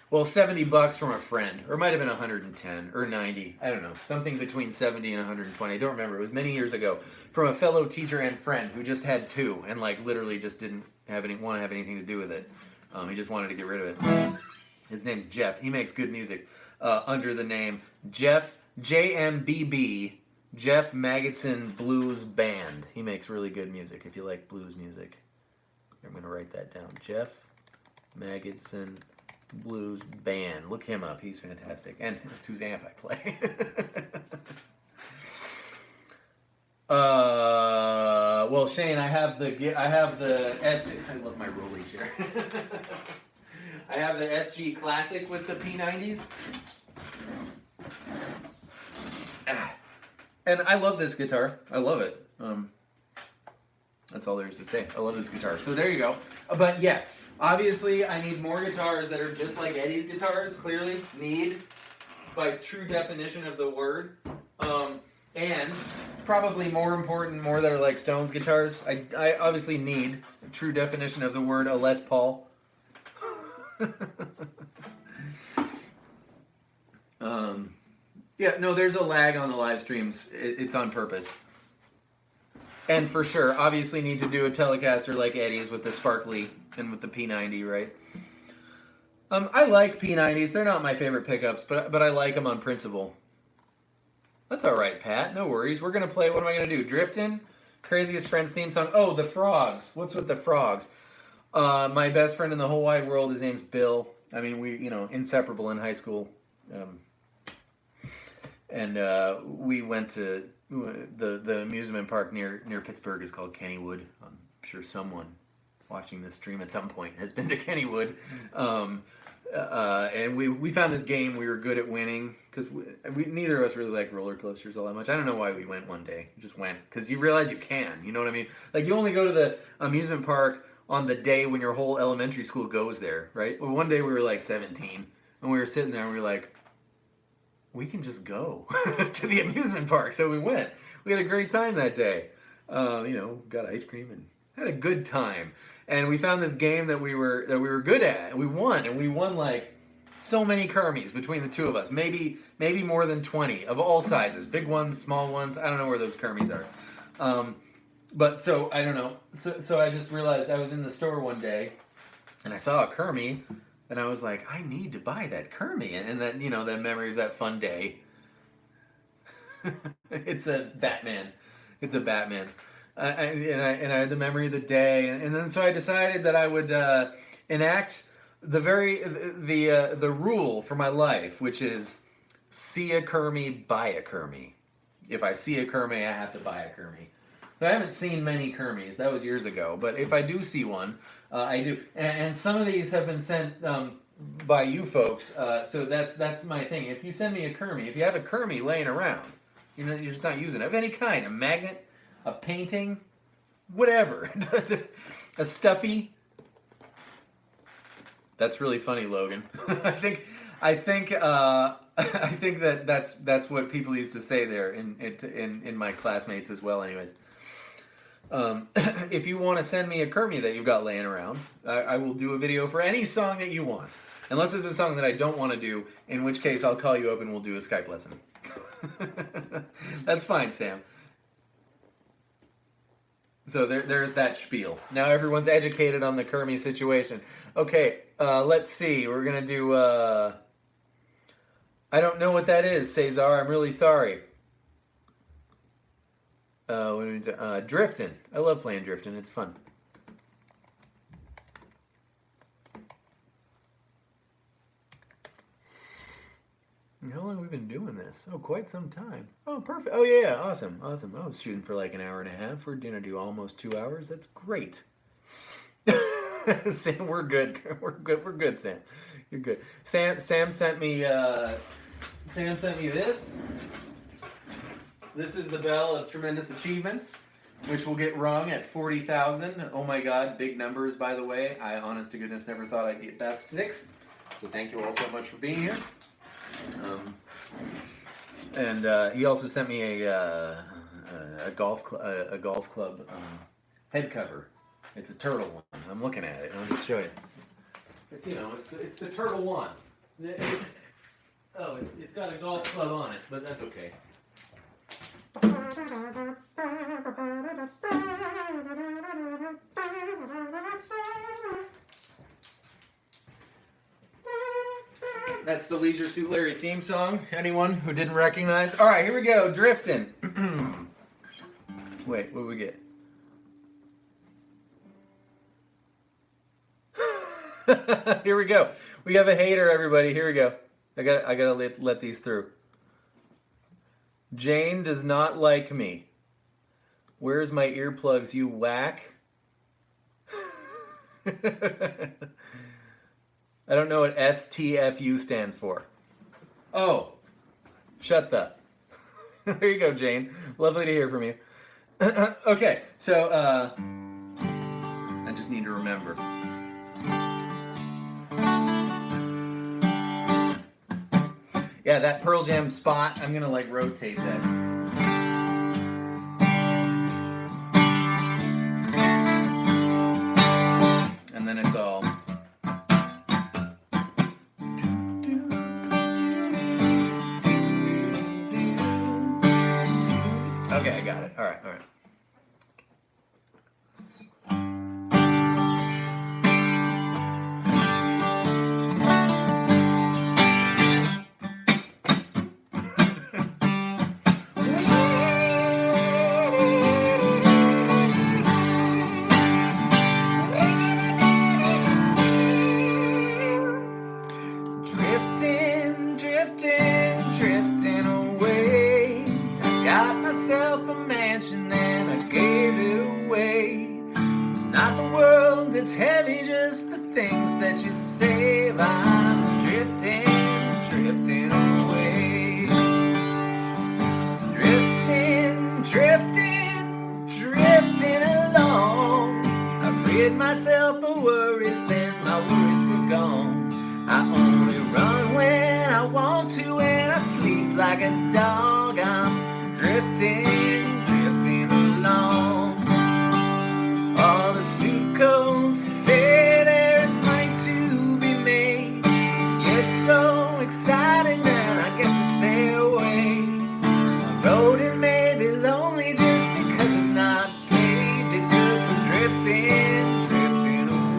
Well, $70 from a friend, or it might have been 110 or 90. I don't know, something between 70 and 120. I don't remember. It was many years ago, from a fellow teacher and friend who just had 2 and like literally just didn't want to have anything to do with it. He just wanted to get rid of it. His name's Jeff. He makes good music under the name Jeff JMBB. Jeff Magidson Blues Band. He makes really good music if you like blues music. I'm going to write that down. Jeff Magidson Blues Band. Look him up. He's fantastic. And that's whose amp I play. Well, Shane, I have the I love my rolly chair. I have the SG Classic with the P90s. And I love this guitar. I love it. That's all there is to say. I love this guitar. So there you go. But yes, obviously I need more guitars that are just like Eddie's guitars, clearly. Need, by true definition of the word. And probably more important, more that are like Stone's guitars. I obviously need, true definition of the word, a Les Paul. Yeah, no, there's a lag on the live streams. It's on purpose. And for sure, obviously need to do a Telecaster like Eddie's with the sparkly and with the P90, right? I like P90s. They're not my favorite pickups, but I like them on principle. That's all right, Pat. No worries. We're going to play, what am I going to do? Driftin'? Craziest Friends theme song. Oh, the frogs. What's with the frogs? My best friend in the whole wide world, his name's Bill. I mean, we, inseparable in high school. And we went to the amusement park near Pittsburgh is called Kennywood. I'm sure someone watching this stream at some point has been to Kennywood. And we found this game we were good at winning because we neither of us really like roller coasters all that much. I don't know why we went one day. We just went because you realize you can. You know what I mean? Like you only go to the amusement park on the day when your whole elementary school goes there, right? Well, one day we were like 17 and we were sitting there and we were like, we can just go to the amusement park. So we went. We had a great time that day. Got ice cream and had a good time. And we found this game that we were good at. And we won like so many Kermies between the two of us. Maybe more than 20 of all sizes. Big ones, small ones. I don't know where those Kermies are. But so I don't know. So I just realized I was in the store one day and I saw a Kermie. And I was like, I need to buy that Kermie. And then, that memory of that fun day. It's a Batman. It's a Batman. And I had the memory of the day. And then so I decided that I would enact the rule for my life, which is see a Kermie, buy a Kermie. If I see a Kermie, I have to buy a Kermie. But I haven't seen many Kermies. That was years ago. But if I do see one, I do. And some of these have been sent by you folks. So that's my thing. If you send me a Kermie, if you have a Kermie laying around, you're just not using it, of any kind, a magnet, a painting, whatever, a stuffy. That's really funny, Logan. I think that's what people used to say there in my classmates as well. Anyways. If you want to send me a Kermie that you've got laying around, I will do a video for any song that you want. Unless it's a song that I don't want to do, in which case I'll call you up and we'll do a Skype lesson. That's fine, Sam. So there's that spiel. Now everyone's educated on the Kermie situation. Okay, let's see. We're going to do... I don't know what that is, Cesar. I'm really sorry. Driftin'. I love playing Driftin'. It's fun. How long have we been doing this? Oh, quite some time. Oh, perfect. Oh, yeah. Awesome. Awesome. I was shooting for like an hour and a half. We're going to do almost 2 hours. That's great. Sam, we're good. We're good, Sam. You're good. Sam sent me this. This is the bell of tremendous achievements, which will get rung at 40,000. Oh my God, big numbers, by the way. I, honest to goodness, never thought I'd get past 6. So thank you all so much for being here. He also sent me a golf club head cover. It's a turtle one. I'm looking at it, and I'll just show you. It's it's the turtle one. It's got a golf club on it, but that's okay. That's the Leisure Suit Larry theme song. Anyone who didn't recognize? All right, here we go. Driftin'. Wait, what do we get? Here we go. We have a hater, everybody. Here we go. I gotta let these through. Jane does not like me. Where's my earplugs, you whack? I don't know what STFU stands for. Oh, shut the. There you go, Jane. Lovely to hear from you. Okay, so I just need to remember. Yeah, that Pearl Jam spot, I'm gonna like rotate that. And then it's all. Okay, I got it. All right, all right. Drifting, drifting, drifting away. I got myself a mansion, then I gave it away. It's not the world that's heavy, just the things that you save. I'm drifting, drifting away. Drifting, drifting, drifting along. I rid myself of worries, then my worries were gone. I only run when I want to, and I sleep like a dog. I'm drifting, drifting along. All the suit codes say there's money to be made. It's so exciting, and I guess it's their way. The road, it may be lonely just because it's not paved. It's good for drifting, drifting away.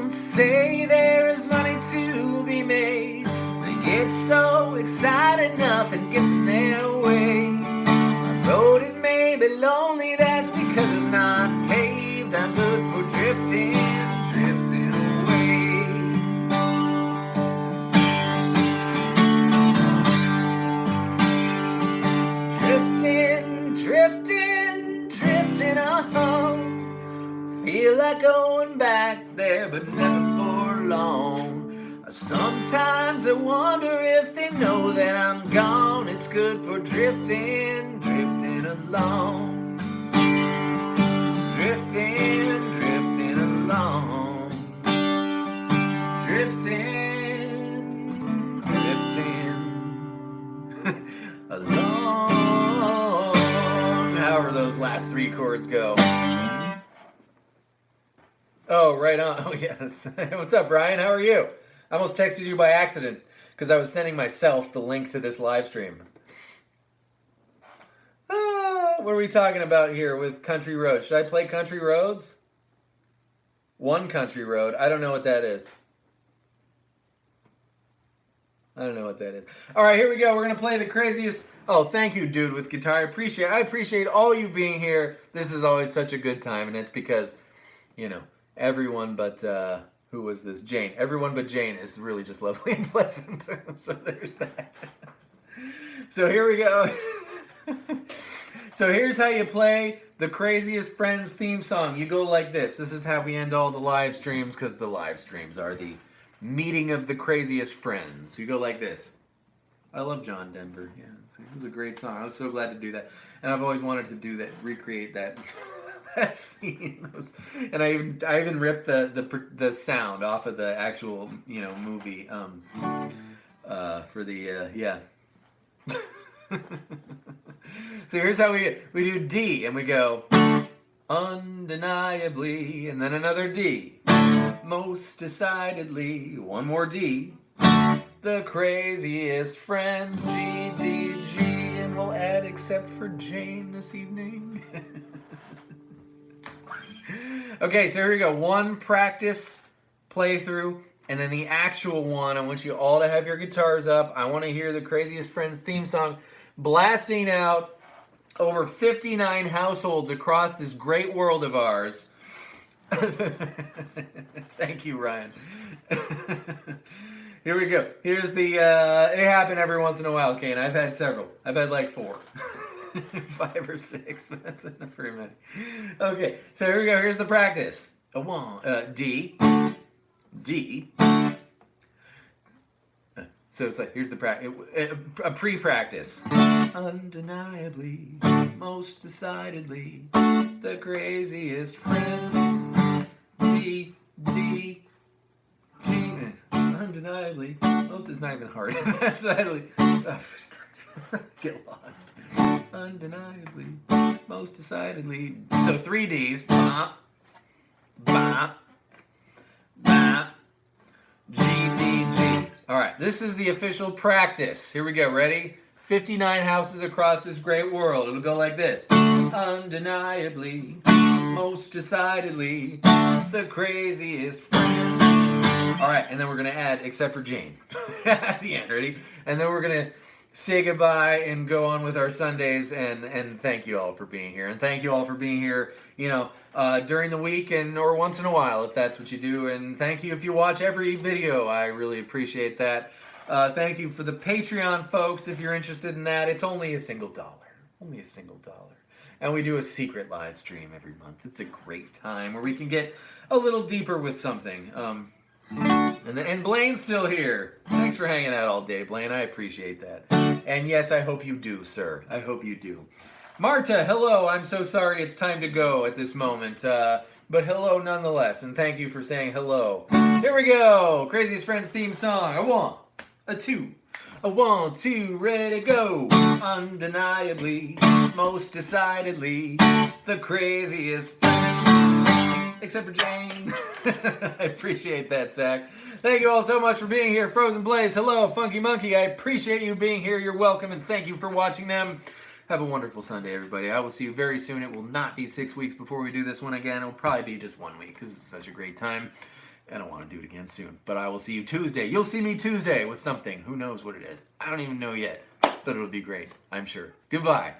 Say there is money to be made. They get so excited, nothing gets in their way. The road, it may be lonely, that's because it's not paved. I'm good for drifting, drifting away. Drifting, drifting, drifting home. Feel like going back there, but never for long. Sometimes I wonder if they know that I'm gone. It's good for drifting, drifting along. Drifting, drifting along. Drifting, drifting along. However those last three chords go. Oh, right on. Oh, yeah. What's up, Ryan? How are you? I almost texted you by accident because I was sending myself the link to this live stream. What are we talking about here with Country Roads? Should I play Country Roads? One Country Road. I don't know what that is. I don't know what that is. All right, here we go. We're going to play the craziest... Oh, thank you, dude, with guitar. I appreciate all you being here. This is always such a good time, and it's because, you know... Everyone but, who was this? Jane. Everyone but Jane is really just lovely and pleasant. So there's that. So here we go. So here's how you play the Craziest Friends theme song. You go like this. This is how we end all the live streams, because the live streams are the meeting of the craziest friends. You go like this. I love John Denver. Yeah, it was a great song. I was so glad to do that. And I've always wanted to do that, recreate that. That scene, and I even ripped the sound off of the actual movie for the yeah. So here's how we do D, and we go undeniably, and then another D, most decidedly, one more D, the craziest friends, G D G, and we'll add except for Jane this evening. Okay, so here we go. One practice playthrough, and then the actual one. I want you all to have your guitars up. I want to hear the Craziest Friends theme song blasting out over 59 households across this great world of ours. Thank you, Ryan. Here we go. Here's the, it happened every once in a while, Kane. I've had several. I've had like 4. 5 or 6, but that's not very many. Okay, so here we go. Here's the practice. D, D. So it's like, here's the practice, a pre-practice. Undeniably, most decidedly, the craziest friends. D, D, G. undeniably, most is not even hard. Decidedly, get lost. Undeniably, most decidedly. So 3 Ds. Bop, bop, bop, G, D, G. All right, this is the official practice. Here we go, ready? 59 houses across this great world. It'll go like this. Undeniably, most decidedly, the craziest friend. All right, and then we're going to add, except for Jane, at the end, ready? And then we're going to say goodbye and go on with our Sundays, and thank you all for being here. And thank you all for being here, during the week or once in a while, if that's what you do. And thank you if you watch every video. I really appreciate that. Thank you for the Patreon folks, if you're interested in that. It's only $1. Only $1. And we do a secret live stream every month. It's a great time where we can get a little deeper with something. And Blaine's still here. Thanks for hanging out all day, Blaine. I appreciate that. And yes, I hope you do, sir. I hope you do. Marta, hello. I'm so sorry it's time to go at this moment. But hello nonetheless. And thank you for saying hello. Here we go. Craziest Friends theme song. A 1, a 2. A 1, 2, ready, go. Undeniably, most decidedly, the craziest friends. Except for Jane. I appreciate that, Zach. Thank you all so much for being here. Frozen Blaze, hello. Funky Monkey, I appreciate you being here. You're welcome, and thank you for watching them. Have a wonderful Sunday, everybody. I will see you very soon. It will not be 6 weeks before we do this one again. It will probably be just 1 week because it's such a great time. And I want to do it again soon. But I will see you Tuesday. You'll see me Tuesday with something. Who knows what it is? I don't even know yet. But it'll be great, I'm sure. Goodbye.